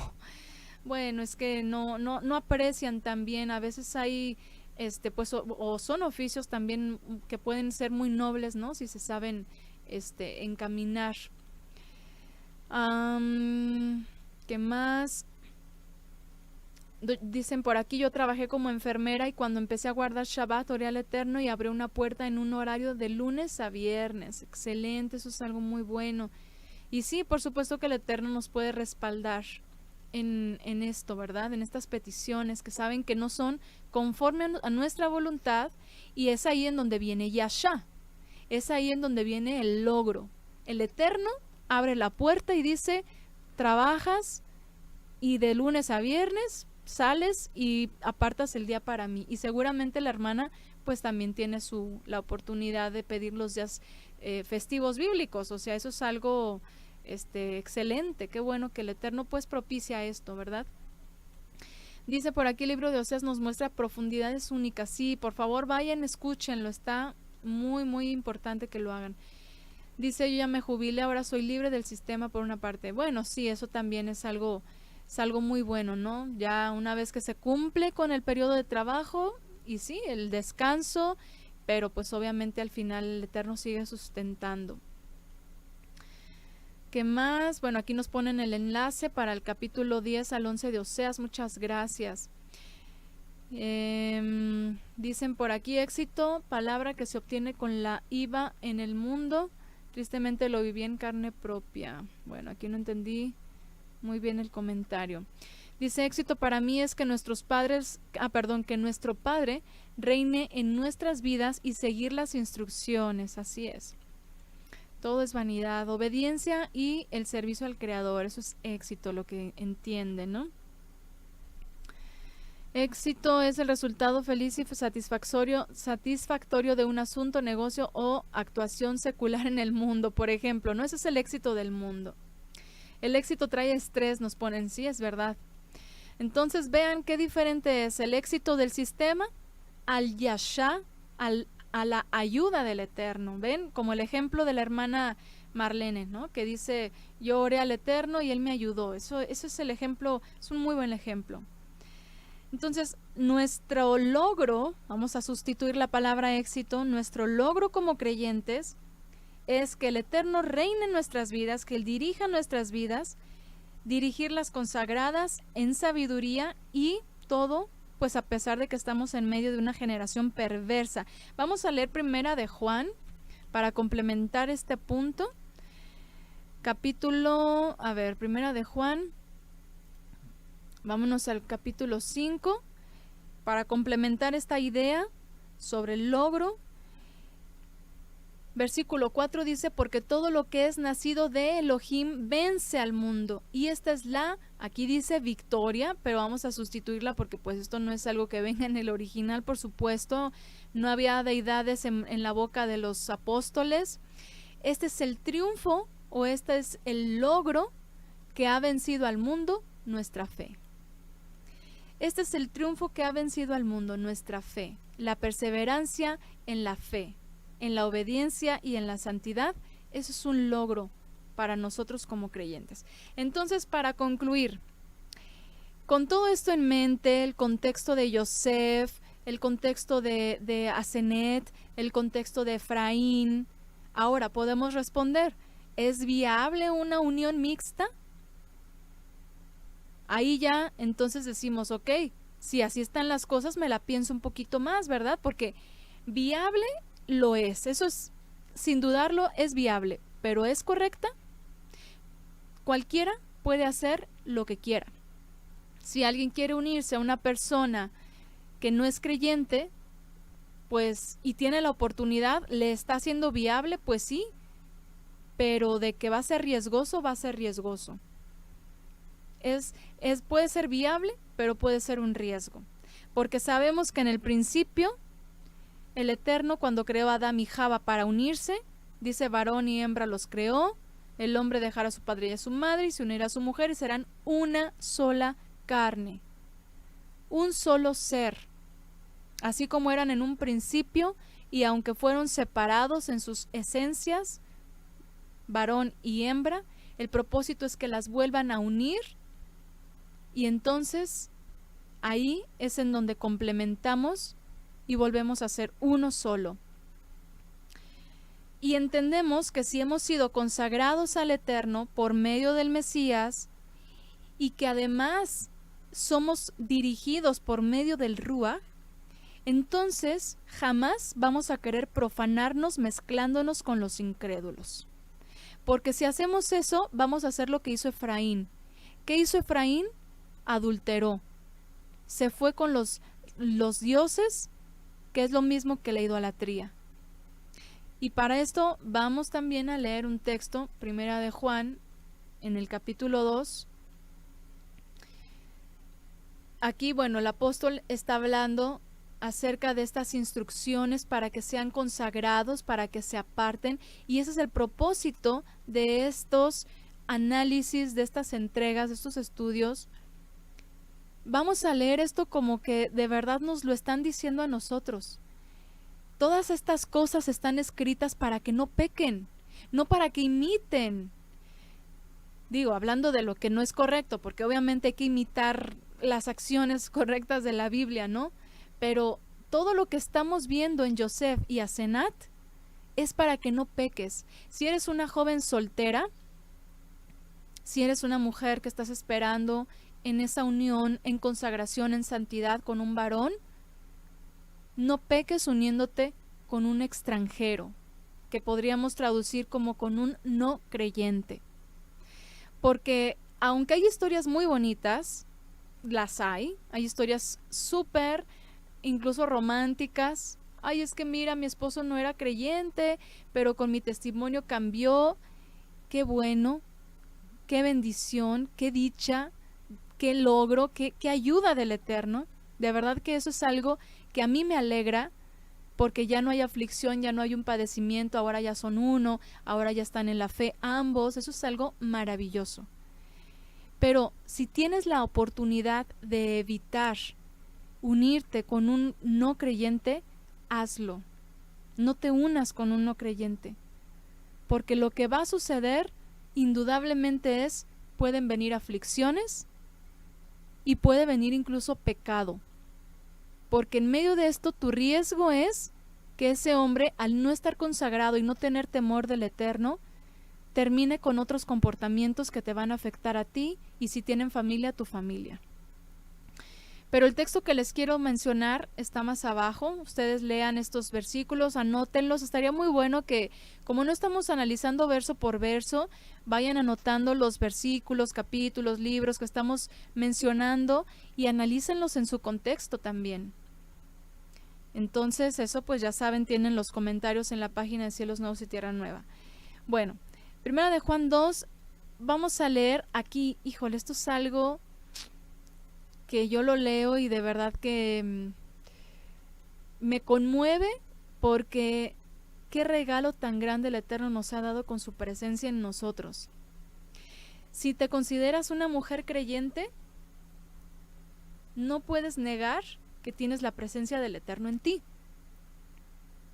S1: Bueno, es que no aprecian tan bien. A veces hay pues o son oficios también que pueden ser muy nobles, ¿no? Si se saben encaminar. ¿Qué más? Dicen por aquí, yo trabajé como enfermera y cuando empecé a guardar Shabbat oré al Eterno y abrió una puerta en un horario de lunes a viernes. Excelente, eso es algo muy bueno. Y sí, por supuesto que el Eterno nos puede respaldar en esto, ¿verdad? En estas peticiones que saben que no son conforme a nuestra voluntad, y es ahí en donde viene Yasha, es ahí en donde viene el logro. El Eterno abre la puerta y dice, trabajas y de lunes a viernes sales y apartas el día para mí. Y seguramente la hermana pues también tiene la oportunidad de pedir los días festivos bíblicos. O sea, eso es algo excelente. Qué bueno que el Eterno pues propicia esto, ¿verdad? Dice por aquí el libro de Oseas nos muestra profundidades únicas. Sí, por favor vayan, escúchenlo, está muy muy importante que lo hagan. Dice, yo ya me jubilé, ahora soy libre del sistema por una parte. Bueno, sí, eso también es algo muy bueno, ¿no? Ya una vez que se cumple con el periodo de trabajo y sí, el descanso, pero pues obviamente al final el Eterno sigue sustentando. ¿Qué más? Bueno, aquí nos ponen el enlace para el capítulo 10 al 11 de Oseas, muchas gracias. Dicen por aquí, éxito, palabra que se obtiene con la IVA en el mundo, tristemente lo viví en carne propia. Bueno, aquí no entendí muy bien el comentario. Dice, éxito para mí es que nuestros padres, que nuestro Padre reine en nuestras vidas y seguir las instrucciones, así es. Todo es vanidad, obediencia y el servicio al Creador, eso es éxito, lo que entienden, ¿no? Éxito es el resultado feliz y satisfactorio de un asunto, negocio o actuación secular en el mundo, por ejemplo, ¿no? Ese es el éxito del mundo. El éxito trae estrés, nos ponen, sí, es verdad. Entonces vean qué diferente es el éxito del sistema al yashá, a la ayuda del Eterno. Ven, como el ejemplo de la hermana Marlene, ¿no? Que dice, yo oré al Eterno y Él me ayudó. Eso es el ejemplo, es un muy buen ejemplo. Entonces, nuestro logro, vamos a sustituir la palabra éxito, nuestro logro como creyentes es que el Eterno reine en nuestras vidas, que Él dirija nuestras vidas, dirigirlas consagradas en sabiduría y todo, pues a pesar de que estamos en medio de una generación perversa. Vamos a leer primera de Juan para complementar este punto. Primera de Juan, vámonos al capítulo 5 para complementar esta idea sobre el logro. Versículo 4 dice, porque todo lo que es nacido de Elohim vence al mundo. Y esta es aquí dice victoria, pero vamos a sustituirla porque pues esto no es algo que venga en el original, por supuesto. No había deidades en la boca de los apóstoles. Este es el triunfo o este es el logro que ha vencido al mundo, nuestra fe. Este es el triunfo que ha vencido al mundo, nuestra fe. La perseverancia en la fe, en la obediencia y en la santidad, eso es un logro para nosotros como creyentes. Entonces, para concluir, con todo esto en mente, el contexto de Yosef, el contexto de Asenet, el contexto de Efraín, ahora podemos responder, ¿es viable una unión mixta? Ahí ya entonces decimos, ok, si así están las cosas, me la pienso un poquito más, ¿verdad? Porque viable lo es, eso es, sin dudarlo, es viable, pero ¿es correcta? Cualquiera puede hacer lo que quiera. Si alguien quiere unirse a una persona que no es creyente, pues, y tiene la oportunidad, ¿le está haciendo viable? Pues sí, pero de que va a ser riesgoso, va a ser riesgoso. Puede ser viable, pero puede ser un riesgo, porque sabemos que en el principio el Eterno, cuando creó a Adán y Java para unirse, dice varón y hembra los creó, el hombre dejará a su padre y a su madre y se unirá a su mujer y serán una sola carne, un solo ser, así como eran en un principio, y aunque fueron separados en sus esencias, varón y hembra, el propósito es que las vuelvan a unir, y entonces ahí es en donde complementamos y volvemos a ser uno solo. Y entendemos que si hemos sido consagrados al Eterno por medio del Mesías y que además somos dirigidos por medio del Ruach, entonces jamás vamos a querer profanarnos mezclándonos con los incrédulos. Porque si hacemos eso, vamos a hacer lo que hizo Efraín. ¿Qué hizo Efraín? Adulteró. Se fue con los dioses, que es lo mismo que la idolatría. Y para esto vamos también a leer un texto, Primera de Juan, en el capítulo 2. Aquí, bueno, el apóstol está hablando acerca de estas instrucciones para que sean consagrados, para que se aparten, y ese es el propósito de estos análisis, de estas entregas, de estos estudios. Vamos a leer esto como que de verdad nos lo están diciendo a nosotros. Todas estas cosas están escritas para que no pequen, no para que imiten. Digo, hablando de lo que no es correcto, porque obviamente hay que imitar las acciones correctas de la Biblia, ¿no? Pero todo lo que estamos viendo en Yosef y Asenat es para que no peques. Si eres una joven soltera, si eres una mujer que estás esperando en esa unión, en consagración, en santidad con un varón, no peques uniéndote con un extranjero, que podríamos traducir como con un no creyente. Porque aunque hay historias muy bonitas, las hay historias súper, incluso románticas. Ay, es que mira, mi esposo no era creyente, pero con mi testimonio cambió. Qué bueno, qué bendición, qué dicha, qué logro, qué ayuda del Eterno. De verdad que eso es algo que a mí me alegra, porque ya no hay aflicción, ya no hay un padecimiento, ahora ya son uno, ahora ya están en la fe ambos. Eso es algo maravilloso. Pero si tienes la oportunidad de evitar unirte con un no creyente, hazlo. No te unas con un no creyente, porque lo que va a suceder indudablemente pueden venir aflicciones y puede venir incluso pecado, porque en medio de esto tu riesgo es que ese hombre, al no estar consagrado y no tener temor del Eterno, termine con otros comportamientos que te van a afectar a ti y, si tienen familia, a tu familia. Pero el texto que les quiero mencionar está más abajo. Ustedes lean estos versículos, anótenlos. Estaría muy bueno que, como no estamos analizando verso por verso, vayan anotando los versículos, capítulos, libros que estamos mencionando y analícenlos en su contexto también. Entonces, eso pues ya saben, tienen los comentarios en la página de Cielos Nuevos y Tierra Nueva. Bueno, Primera de Juan 2, vamos a leer aquí. Híjole, esto es algo que yo lo leo y de verdad que me conmueve, porque qué regalo tan grande el Eterno nos ha dado con su presencia en nosotros. Si te consideras una mujer creyente, no puedes negar que tienes la presencia del Eterno en ti.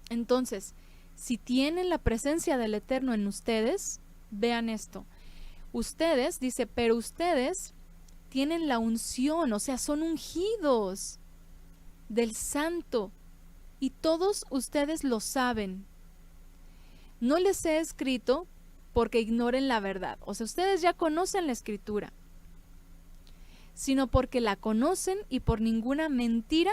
S1: Entonces, si tienen la presencia del Eterno en ustedes, vean esto. Ustedes, dice, pero ustedes tienen la unción, o sea, son ungidos del Santo, y todos ustedes lo saben. No les he escrito porque ignoren la verdad, o sea, ustedes ya conocen la Escritura, sino porque la conocen y por ninguna mentira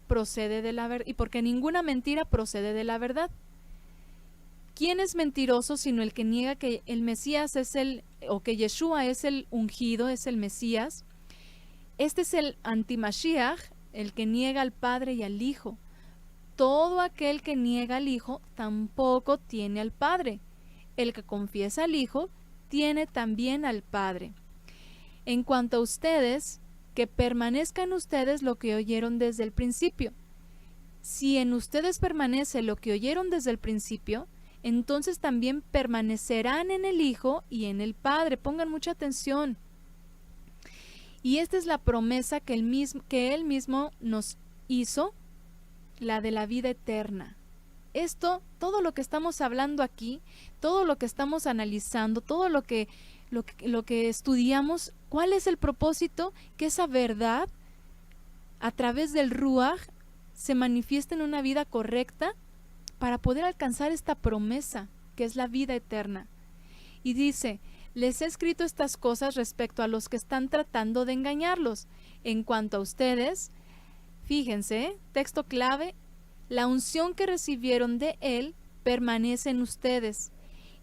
S1: procede de la verdad, y porque ninguna mentira procede de la verdad. ¿Quién es mentiroso sino el que niega que el Mesías o que Yeshua es el ungido, es el Mesías? Este es el antimashiach, el que niega al Padre y al Hijo. Todo aquel que niega al Hijo tampoco tiene al Padre. El que confiesa al Hijo tiene también al Padre. En cuanto a ustedes, que permanezca en ustedes lo que oyeron desde el principio. Si en ustedes permanece lo que oyeron desde el principio, entonces también permanecerán en el Hijo y en el Padre. Pongan mucha atención. Y esta es la promesa que Él mismo nos hizo, la de la vida eterna. Esto, todo lo que estamos hablando aquí, todo lo que estamos analizando, todo lo que estudiamos, ¿cuál es el propósito? Que esa verdad, a través del Ruach, se manifieste en una vida correcta, para poder alcanzar esta promesa que es la vida eterna. Y dice, les he escrito estas cosas respecto a los que están tratando de engañarlos. En cuanto a ustedes, fíjense, texto clave, la unción que recibieron de Él permanece en ustedes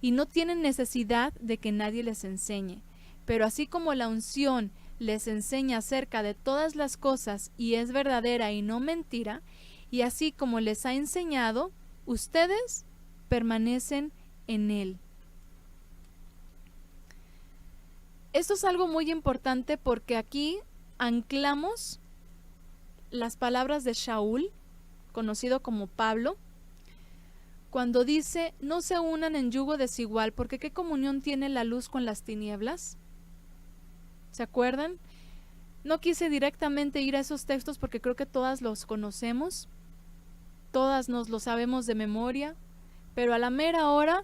S1: y no tienen necesidad de que nadie les enseñe. Pero así como la unción les enseña acerca de todas las cosas y es verdadera y no mentira, y así como les ha enseñado, ustedes permanecen en Él. Esto es algo muy importante porque aquí anclamos las palabras de Shaul, conocido como Pablo, cuando dice, no se unan en yugo desigual, porque ¿qué comunión tiene la luz con las tinieblas? ¿Se acuerdan? No quise directamente ir a esos textos porque creo que todas los conocemos, todas nos lo sabemos de memoria, pero a la mera hora,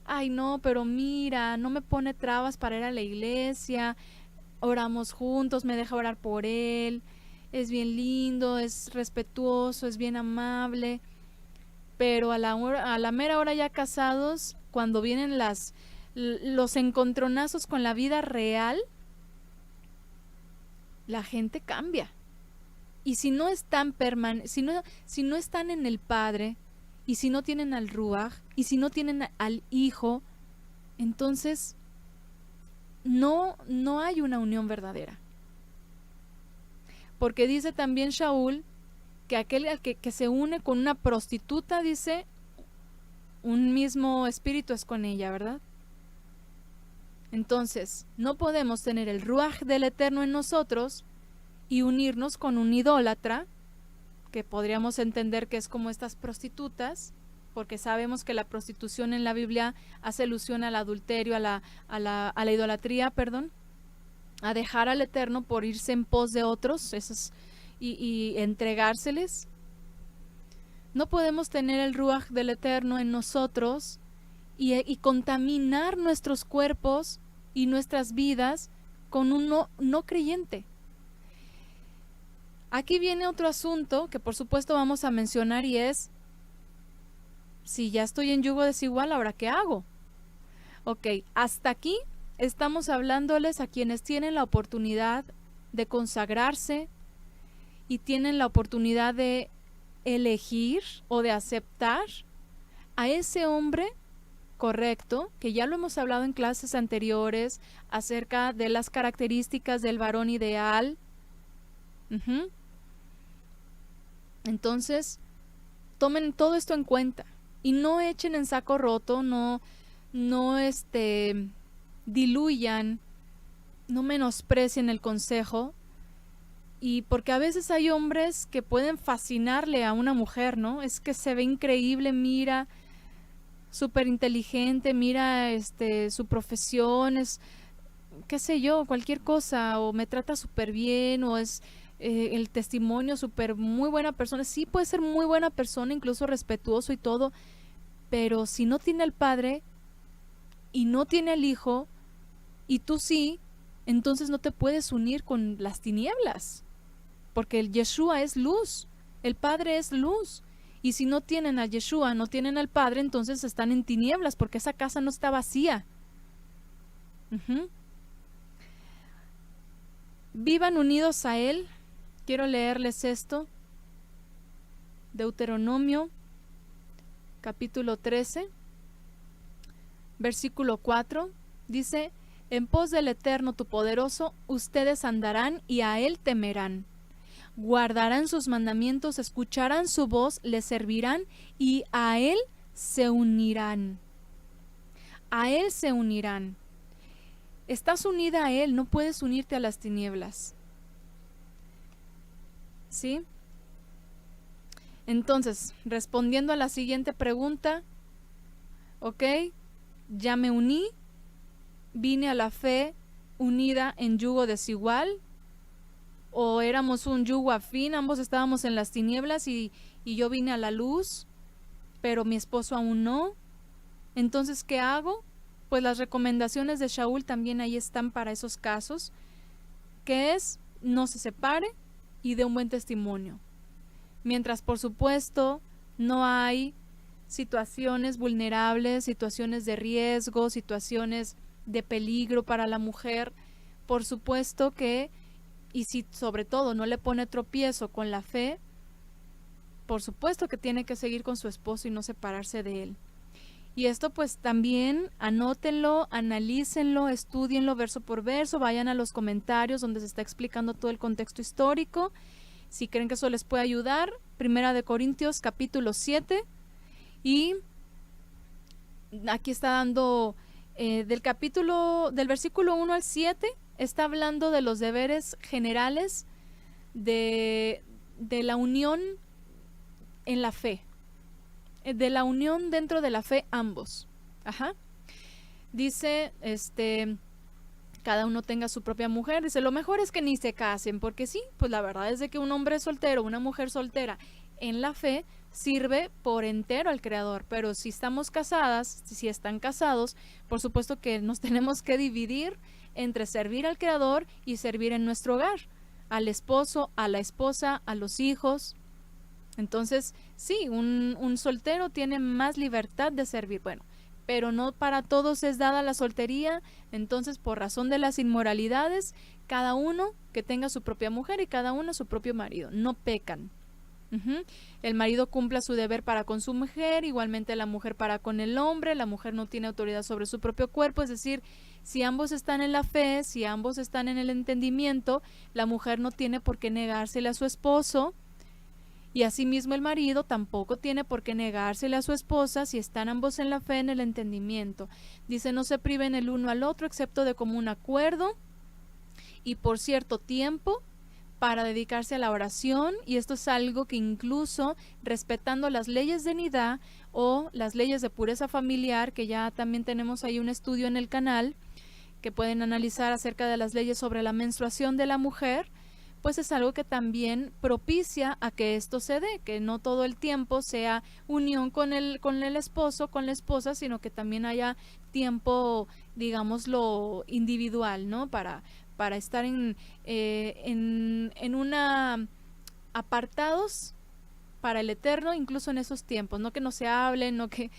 S1: ay no, pero mira, no me pone trabas para ir a la iglesia, oramos juntos, me deja orar por él, es bien lindo, es respetuoso, es bien amable, pero a la mera hora ya casados, cuando vienen los encontronazos con la vida real, la gente cambia. Y si no están si no están en el Padre, y si no tienen al Ruaj, y si no tienen al Hijo, entonces no hay una unión verdadera. Porque dice también Shaul que aquel que se une con una prostituta, dice, un mismo espíritu es con ella, ¿verdad? Entonces, no podemos tener el Ruaj del Eterno en nosotros y unirnos con un idólatra, que podríamos entender que es como estas prostitutas, porque sabemos que la prostitución en la Biblia hace alusión al adulterio, a la idolatría, perdón, a dejar al Eterno por irse en pos de otros, y entregárseles. No podemos tener el Ruaj del Eterno en nosotros y contaminar nuestros cuerpos y nuestras vidas con un no creyente. Aquí viene otro asunto que por supuesto vamos a mencionar y es, si ya estoy en yugo desigual, ¿ahora qué hago? Ok, hasta aquí estamos hablándoles a quienes tienen la oportunidad de consagrarse y tienen la oportunidad de elegir o de aceptar a ese hombre correcto, que ya lo hemos hablado en clases anteriores acerca de las características del varón ideal. Entonces, tomen todo esto en cuenta y no echen en saco roto, no diluyan, no menosprecien el consejo. Y porque a veces hay hombres que pueden fascinarle a una mujer, ¿no? Es que se ve increíble, mira, súper inteligente, mira su profesión, es, qué sé yo, cualquier cosa, o me trata súper bien, o es el testimonio súper muy buena persona. Sí, puede ser muy buena persona, incluso respetuoso y todo, pero si no tiene al Padre y no tiene al Hijo, y tú sí, entonces no te puedes unir con las tinieblas, porque el Yeshua es luz, el Padre es luz, y si no tienen a Yeshua, no tienen al Padre, entonces están en tinieblas, porque esa casa no está vacía. Vivan unidos a Él. Quiero leerles esto, Deuteronomio, capítulo 13, versículo 4, dice, en pos del Eterno tu poderoso, ustedes andarán y a Él temerán. Guardarán sus mandamientos, escucharán su voz, le servirán y a Él se unirán. A Él se unirán. Estás unida a Él, no puedes unirte a las tinieblas. ¿Sí? Entonces, respondiendo a la siguiente pregunta, ok, ya me uní, vine a la fe unida en yugo desigual, o éramos un yugo afín, ambos estábamos en las tinieblas y yo vine a la luz, pero mi esposo aún no. Entonces, ¿qué hago? Pues las recomendaciones de Shaul también ahí están para esos casos, que es, no se separe y dé un buen testimonio. Mientras, por supuesto, no hay situaciones vulnerables, situaciones de riesgo, situaciones de peligro para la mujer, por supuesto que, y si sobre todo no le pone tropiezo con la fe, por supuesto que tiene que seguir con su esposo y no separarse de él. Y esto pues también anótenlo, analícenlo, estudienlo verso por verso, vayan a los comentarios donde se está explicando todo el contexto histórico. Si creen que eso les puede ayudar, Primera de Corintios capítulo 7, y aquí está dando del versículo 1 al 7, está hablando de los deberes generales de la unión en la fe, de la unión dentro de la fe ambos. Dice, cada uno tenga su propia mujer. Dice, lo mejor es que ni se casen, porque sí, pues la verdad es de que un hombre soltero, una mujer soltera en la fe sirve por entero al Creador, pero si estamos casadas, si están casados, por supuesto que nos tenemos que dividir entre servir al Creador y servir en nuestro hogar, al esposo, a la esposa, a los hijos. Entonces, sí, un soltero tiene más libertad de servir, bueno, pero no para todos es dada la soltería. Entonces, por razón de las inmoralidades, cada uno que tenga su propia mujer y cada uno su propio marido, no pecan. El marido cumpla su deber para con su mujer, igualmente la mujer para con el hombre. La mujer no tiene autoridad sobre su propio cuerpo, es decir, si ambos están en la fe, si ambos están en el entendimiento, la mujer no tiene por qué negársele a su esposo, y asimismo el marido tampoco tiene por qué negársele a su esposa si están ambos en la fe, en el entendimiento. Dice, no se priven el uno al otro excepto de común acuerdo y por cierto tiempo, para dedicarse a la oración, y esto es algo que incluso respetando las leyes de nidá o las leyes de pureza familiar, que ya también tenemos ahí un estudio en el canal que pueden analizar acerca de las leyes sobre la menstruación de la mujer, pues es algo que también propicia a que esto se dé, que no todo el tiempo sea unión con el esposo, con la esposa, sino que también haya tiempo, digámoslo, individual, ¿no? Para estar en una apartados para el Eterno, incluso en esos tiempos, no que no se hablen, no que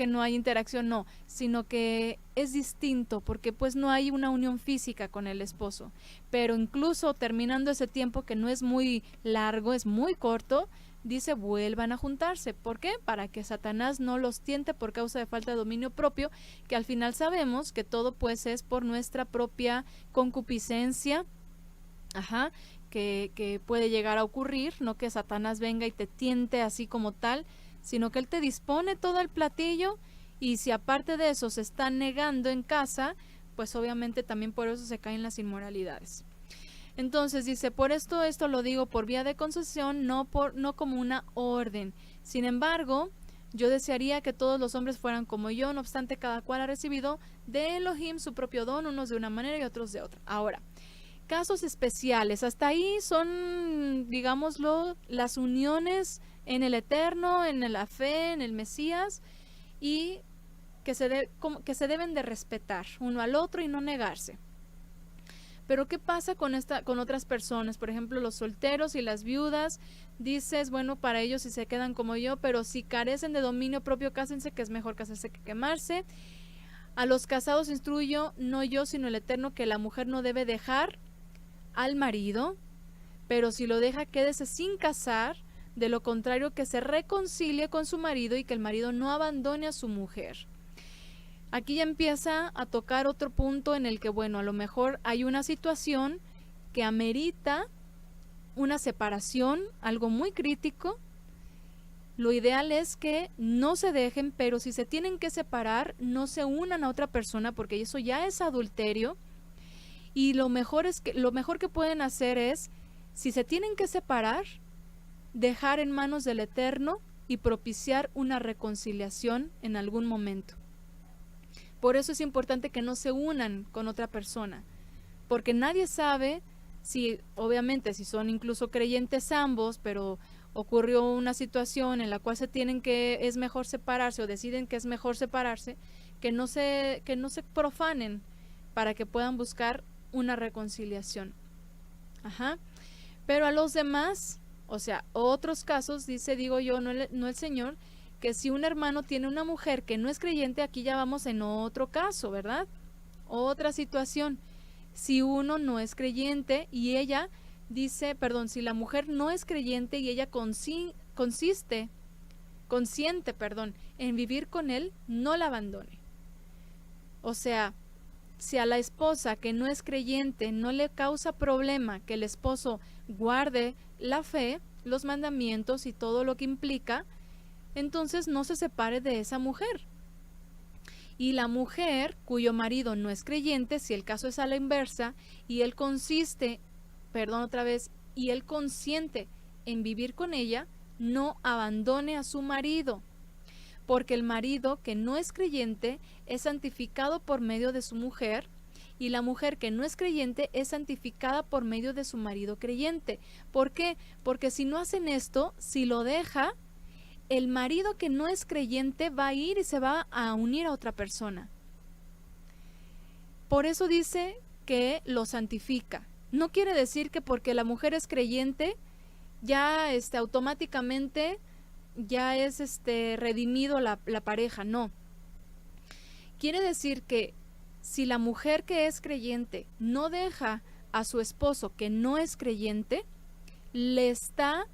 S1: no hay interacción, no, sino que es distinto, porque pues no hay una unión física con el esposo, pero incluso terminando ese tiempo que no es muy largo, es muy corto, dice vuelvan a juntarse. ¿Por qué? Para que Satanás no los tiente por causa de falta de dominio propio, que al final sabemos que todo pues es por nuestra propia concupiscencia, que puede llegar a ocurrir, no que Satanás venga y te tiente así como tal, sino que él te dispone todo el platillo, y si aparte de eso se están negando en casa, pues obviamente también por eso se caen las inmoralidades. Entonces dice, por esto lo digo por vía de concesión, no como una orden. Sin embargo, yo desearía que todos los hombres fueran como yo, no obstante cada cual ha recibido de Elohim su propio don, unos de una manera y otros de otra. Ahora, casos especiales, hasta ahí son, digámoslo, las uniones en el Eterno, en la fe, en el Mesías, y que se deben de respetar uno al otro y no negarse. Pero ¿qué pasa con otras personas? Por ejemplo, los solteros y las viudas. Dices, bueno, para ellos si se quedan como yo, pero si carecen de dominio propio, cásense, que es mejor casarse que quemarse. A los casados instruyo, no yo, sino el Eterno, que la mujer no debe dejar al marido, pero si lo deja, quédese sin casar. De lo contrario, que se reconcilie con su marido y que el marido no abandone a su mujer. Aquí ya empieza a tocar otro punto en el que, bueno, a lo mejor hay una situación que amerita una separación, algo muy crítico. Lo ideal es que no se dejen, pero si se tienen que separar, no se unan a otra persona, porque eso ya es adulterio. Y lo mejor que pueden hacer es, si se tienen que separar, dejar en manos del Eterno y propiciar una reconciliación en algún momento. Por eso es importante que no se unan con otra persona, porque nadie sabe si, obviamente, si son incluso creyentes ambos, pero ocurrió una situación en la cual es mejor separarse, o deciden que es mejor separarse, que no se profanen para que puedan buscar una reconciliación. Pero a los demás, o sea, otros casos, digo yo, no el Señor, que si un hermano tiene una mujer que no es creyente, aquí ya vamos en otro caso, ¿verdad? Otra situación. Si uno no es creyente y ella dice, perdón, si la mujer no es creyente y ella consciente, perdón, en vivir con él, no la abandone. O sea, si a la esposa que no es creyente no le causa problema que el esposo guarde la fe, los mandamientos y todo lo que implica, entonces no se separe de esa mujer. Y la mujer cuyo marido no es creyente, si el caso es a la inversa, y él y él consiente en vivir con ella, no abandone a su marido, porque el marido que no es creyente es santificado por medio de su mujer, y la mujer que no es creyente es santificada por medio de su marido creyente. ¿Por qué? Porque si no hacen esto, si lo deja, el marido que no es creyente va a ir y se va a unir a otra persona. Por eso dice que lo santifica. No quiere decir que porque la mujer es creyente, ya automáticamente ya es redimido la pareja, no. Quiere decir que si la mujer que es creyente no deja a su esposo que no es creyente, le está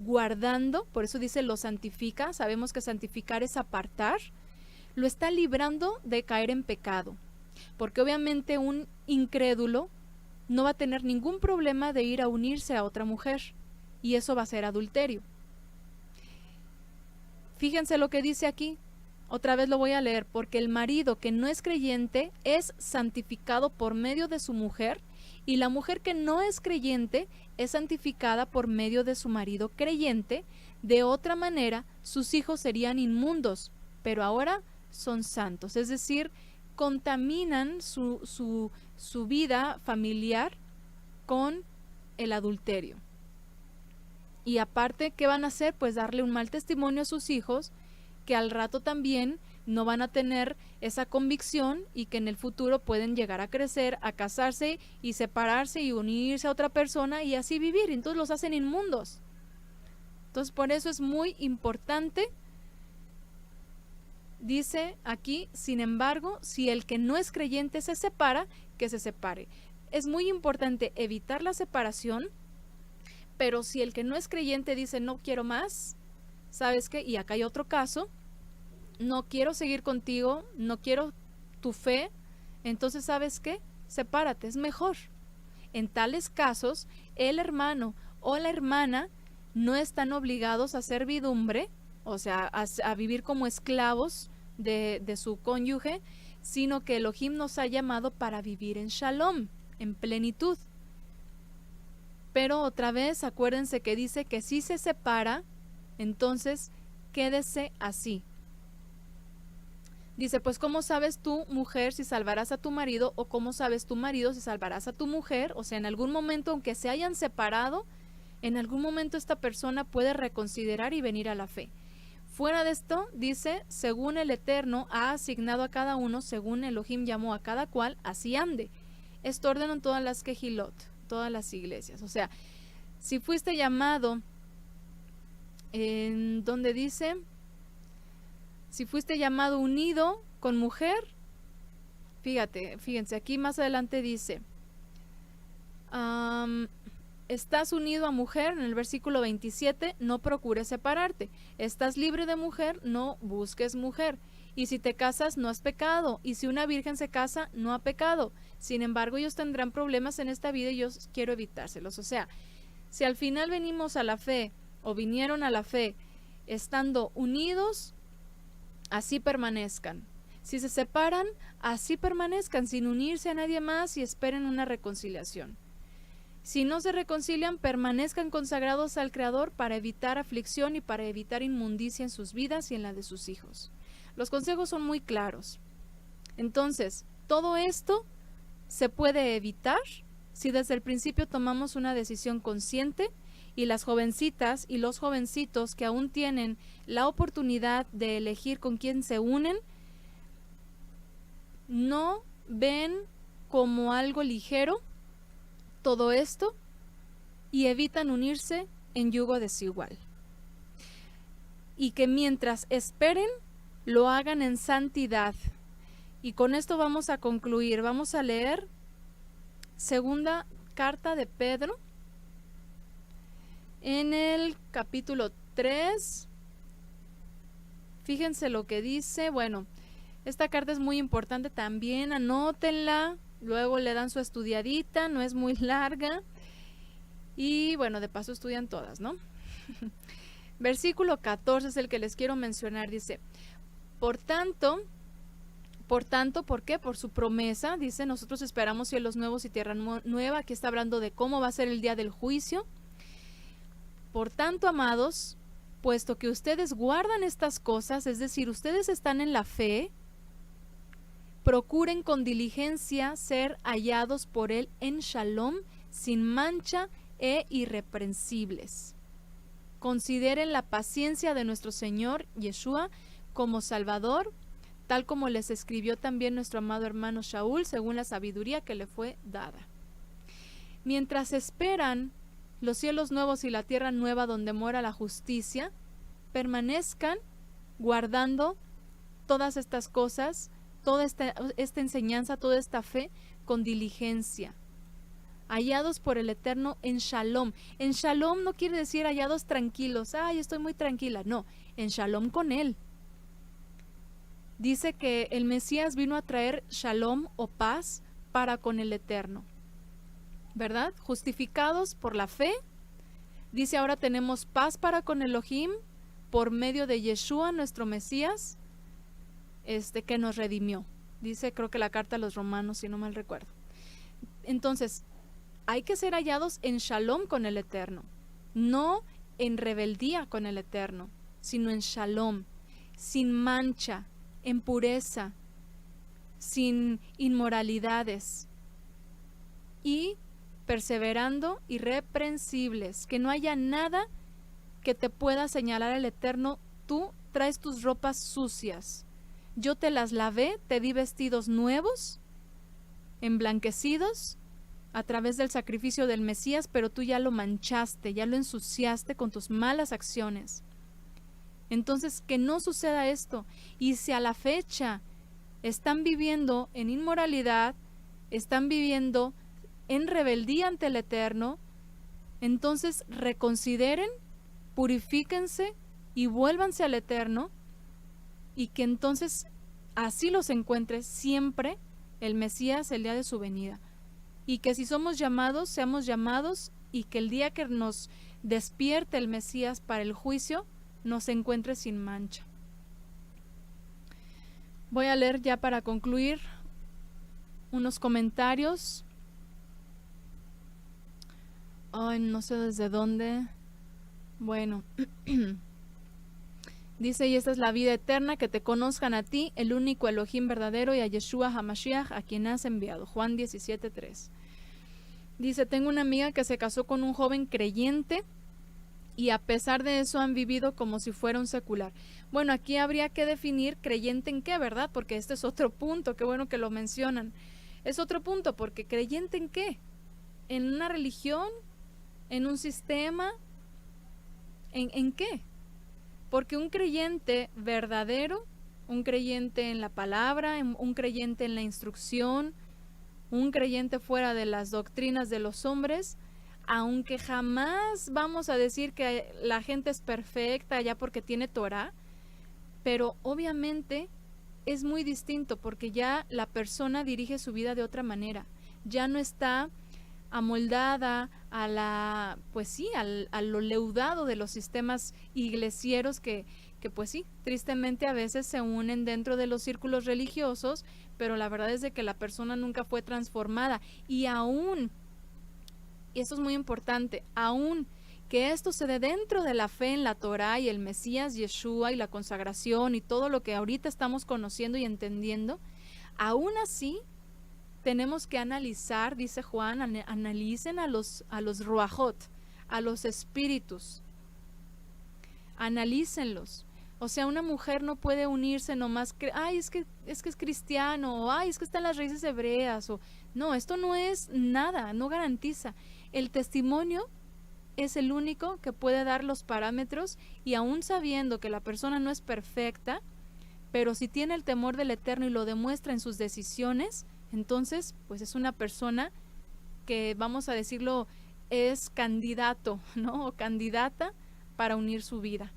S1: guardando, por eso dice lo santifica, sabemos que santificar es apartar, lo está librando de caer en pecado, porque obviamente un incrédulo no va a tener ningún problema de ir a unirse a otra mujer, y eso va a ser adulterio. Fíjense lo que dice aquí, otra vez lo voy a leer, porque el marido que no es creyente es santificado por medio de su mujer, y la mujer que no es creyente es santificada por medio de su marido creyente. De otra manera, sus hijos serían inmundos, pero ahora son santos, es decir, contaminan su vida familiar con el adulterio. Y aparte, ¿qué van a hacer? Pues darle un mal testimonio a sus hijos, que al rato también no van a tener esa convicción y que en el futuro pueden llegar a crecer, a casarse y separarse y unirse a otra persona y así vivir. Entonces los hacen inmundos. Entonces por eso es muy importante, dice aquí, sin embargo, si el que no es creyente se separa, que se separe. Es muy importante evitar la separación, pero si el que no es creyente dice no quiero más, ¿sabes qué? Y acá hay otro caso, no quiero seguir contigo, no quiero tu fe, entonces ¿sabes qué? Sepárate, es mejor. En tales casos, el hermano o la hermana no están obligados a servidumbre, o sea, a vivir como esclavos de su cónyuge, sino que Elohim nos ha llamado para vivir en shalom, en plenitud. Pero otra vez, acuérdense que dice que si se separa, entonces quédese así. Dice, pues ¿cómo sabes tú, mujer, si salvarás a tu marido? O ¿cómo sabes tu marido si salvarás a tu mujer? O sea, en algún momento, aunque se hayan separado, en algún momento esta persona puede reconsiderar y venir a la fe. Fuera de esto, dice, según el Eterno ha asignado a cada uno, según Elohim llamó a cada cual, así ande. Esto ordenan todas las Kehilot, todas las iglesias. O sea, si fuiste llamado, en donde dice, si fuiste llamado unido con mujer, fíjense, aquí más adelante dice, estás unido a mujer, en el versículo 27, no procures separarte. Estás libre de mujer, no busques mujer. Y si te casas, no has pecado. Y si una virgen se casa, no ha pecado. Sin embargo, ellos tendrán problemas en esta vida y yo quiero evitárselos. O sea, si al final venimos a la fe, o vinieron a la fe, estando unidos, así permanezcan. Si se separan, así permanezcan, sin unirse a nadie más y esperen una reconciliación. Si no se reconcilian, permanezcan consagrados al Creador para evitar aflicción y para evitar inmundicia en sus vidas y en la de sus hijos. Los consejos son muy claros. Entonces, todo esto se puede evitar si desde el principio tomamos una decisión consciente, y las jovencitas y los jovencitos que aún tienen la oportunidad de elegir con quién se unen, no ven como algo ligero todo esto y evitan unirse en yugo desigual. y que mientras esperen, lo hagan en santidad. Y con esto vamos a concluir. Vamos a leer segunda carta de Pedro en el capítulo 3. Fíjense lo que dice. Bueno, esta carta es muy importante también, anótenla, luego le dan su estudiadita, no es muy larga. Y bueno, de paso estudian todas, ¿no? Versículo 14 es el que les quiero mencionar, dice, por tanto, ¿por qué? Por su promesa, dice, nosotros esperamos cielos nuevos y tierra nueva. Aquí está hablando de cómo va a ser el día del juicio. Por tanto, amados, puesto que ustedes guardan estas cosas, es decir, ustedes están en la fe, procuren con diligencia ser hallados por él en shalom, sin mancha e irreprensibles. Consideren la paciencia de nuestro Señor Yeshua como Salvador, tal como les escribió también nuestro amado hermano Shaul, según la sabiduría que le fue dada. Mientras esperan los cielos nuevos y la tierra nueva donde mora la justicia, permanezcan guardando todas estas cosas, toda esta enseñanza, toda esta fe con diligencia. Hallados por el Eterno en shalom. En shalom no quiere decir hallados tranquilos. Ay, estoy muy tranquila. No, en shalom con Él. Dice que el Mesías vino a traer shalom o paz para con el Eterno, ¿verdad? Justificados por la fe. Dice ahora tenemos paz para con Elohim por medio de Yeshua, nuestro Mesías, que nos redimió. Dice, creo que la carta a los Romanos, si no mal recuerdo. Entonces, hay que ser hallados en shalom con el Eterno, no en rebeldía con el Eterno, sino en shalom, sin mancha, en pureza, sin inmoralidades y perseverando irreprensibles, que no haya nada que te pueda señalar el Eterno. Tú traes tus ropas sucias, yo te las lavé, te di vestidos nuevos, emblanquecidos a través del sacrificio del Mesías, pero tú ya lo manchaste, ya lo ensuciaste con tus malas acciones. Entonces, que no suceda esto. Y si a la fecha están viviendo en inmoralidad, están viviendo en rebeldía ante el Eterno, entonces reconsideren, purifíquense y vuélvanse al Eterno, y que entonces así los encuentre siempre el Mesías el día de su venida. Y que si somos llamados, seamos llamados, y que el día que nos despierte el Mesías para el juicio, nos encuentre sin mancha. Voy a leer ya para concluir unos comentarios. Ay, no sé desde dónde. Bueno. Dice, y esta es la vida eterna, que te conozcan a ti, el único Elohim verdadero, y a Yeshua HaMashiach, a quien has enviado. Juan 17:3. Dice, tengo una amiga que se casó con un joven creyente y a pesar de eso han vivido como si fuera un secular. Bueno, aquí habría que definir creyente en qué, ¿verdad? Porque este es otro punto, qué bueno que lo mencionan. Es otro punto, porque creyente en qué, en una religión, en un sistema, ¿en qué? Porque un creyente verdadero, un creyente en la palabra, un creyente en la instrucción, un creyente fuera de las doctrinas de los hombres, aunque jamás vamos a decir que la gente es perfecta ya porque tiene Torah, pero obviamente es muy distinto porque ya la persona dirige su vida de otra manera, ya no está amoldada a la, pues sí, a lo leudado de los sistemas iglesieros que pues sí, tristemente a veces se unen dentro de los círculos religiosos, pero la verdad es de que la persona nunca fue transformada. Y aún, y esto es muy importante, aún que esto se dé dentro de la fe en la Torah y el Mesías Yeshua y la consagración y todo lo que ahorita estamos conociendo y entendiendo, aún así tenemos que analizar, dice Juan, analicen a los ruajot, a los espíritus, analícenlos. O sea, una mujer no puede unirse nomás, ay, es que es cristiano, o ay, es que está en las raíces hebreas, o no, esto no es nada, no garantiza. El testimonio es el único que puede dar los parámetros, y aún sabiendo que la persona no es perfecta, pero si tiene el temor del Eterno y lo demuestra en sus decisiones, entonces pues es una persona que, vamos a decirlo, es candidato, ¿no? O candidata para unir su vida.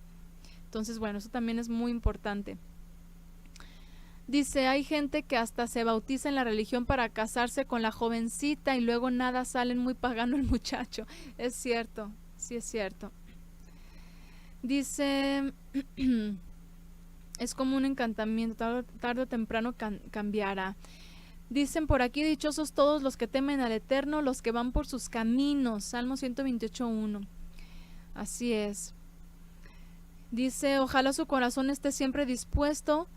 S1: Entonces, bueno, eso también es muy importante. Dice, hay gente que hasta se bautiza en la religión para casarse con la jovencita y luego nada, salen muy pagano el muchacho. Es cierto, sí es cierto. Dice, es como un encantamiento, tarde o temprano cambiará. Dicen por aquí, dichosos todos los que temen al Eterno, los que van por sus caminos. Salmo 128:1. Así es. Dice, ojalá su corazón esté siempre dispuesto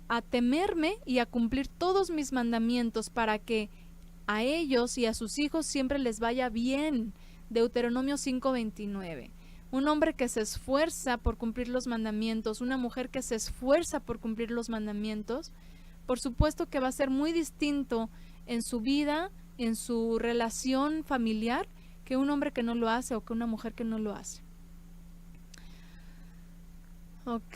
S1: a temerme y a cumplir todos mis mandamientos, para que a ellos y a sus hijos siempre les vaya bien. Deuteronomio 5:29. Un hombre que se esfuerza por cumplir los mandamientos, una mujer que se esfuerza por cumplir los mandamientos, por supuesto que va a ser muy distinto en su vida, en su relación familiar, que un hombre que no lo hace o que una mujer que no lo hace. Ok.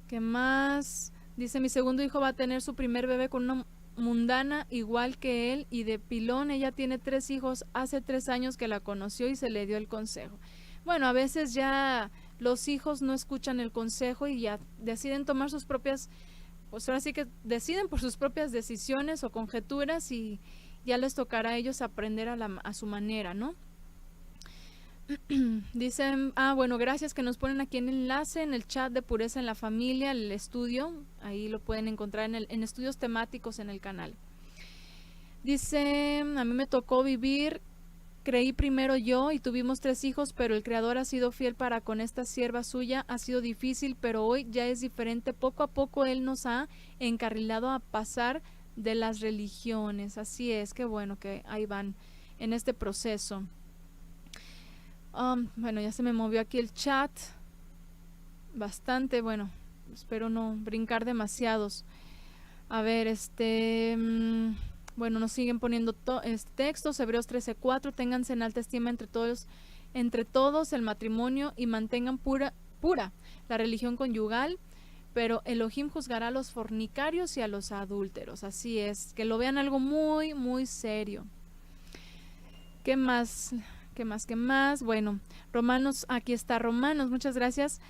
S1: ¿Qué más? Dice, mi segundo hijo va a tener su primer bebé con una mundana igual que él y de pilón. Ella tiene 3 hijos, hace 3 años que la conoció y se le dio el consejo. Bueno, a veces ya los hijos no escuchan el consejo y ya deciden tomar sus propias, pues ahora sí que deciden por sus propias decisiones o conjeturas, y ya les tocará a ellos aprender a su manera, ¿no? Dicen, bueno, gracias, que nos ponen aquí el enlace en el chat de Pureza en la Familia, el estudio, ahí lo pueden encontrar en estudios temáticos en el canal. Dice, a mí me tocó vivir, creí primero yo y tuvimos 3 hijos, pero el Creador ha sido fiel para con esta sierva suya, ha sido difícil, pero hoy ya es diferente. Poco a poco Él nos ha encarrilado a pasar de las religiones. Así es, qué bueno que ahí van en este proceso. Bueno, ya se me movió aquí el chat bastante. Bueno, espero no brincar demasiados. A ver, bueno, nos siguen poniendo textos. Hebreos 13:4. Ténganse en alta estima entre todos el matrimonio, y mantengan pura la religión conyugal, pero Elohim juzgará a los fornicarios y a los adúlteros. Así es, que lo vean algo muy, muy serio. ¿Qué más? ¿Qué más? Bueno, Romanos, aquí está Romanos, muchas gracias.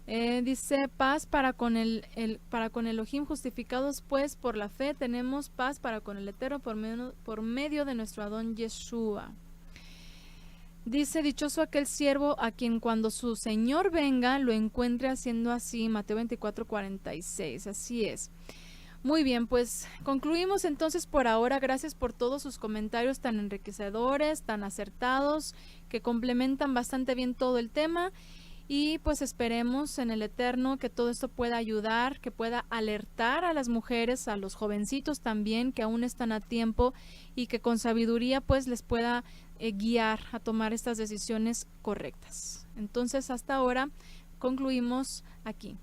S1: Dice, paz para con Elohim, justificados pues por la fe, tenemos paz para con el Eterno por medio de nuestro Adón Yeshua. Dice, dichoso aquel siervo a quien cuando su Señor venga lo encuentre haciendo así. Mateo 24:46. Así es. Muy bien, pues concluimos entonces por ahora. Gracias por todos sus comentarios tan enriquecedores, tan acertados, que complementan bastante bien todo el tema. Y pues esperemos en el Eterno que todo esto pueda ayudar, que pueda alertar a las mujeres, a los jovencitos también, que aún están a tiempo, y que con sabiduría pues les pueda guiar a tomar estas decisiones correctas. Entonces, hasta ahora concluimos aquí.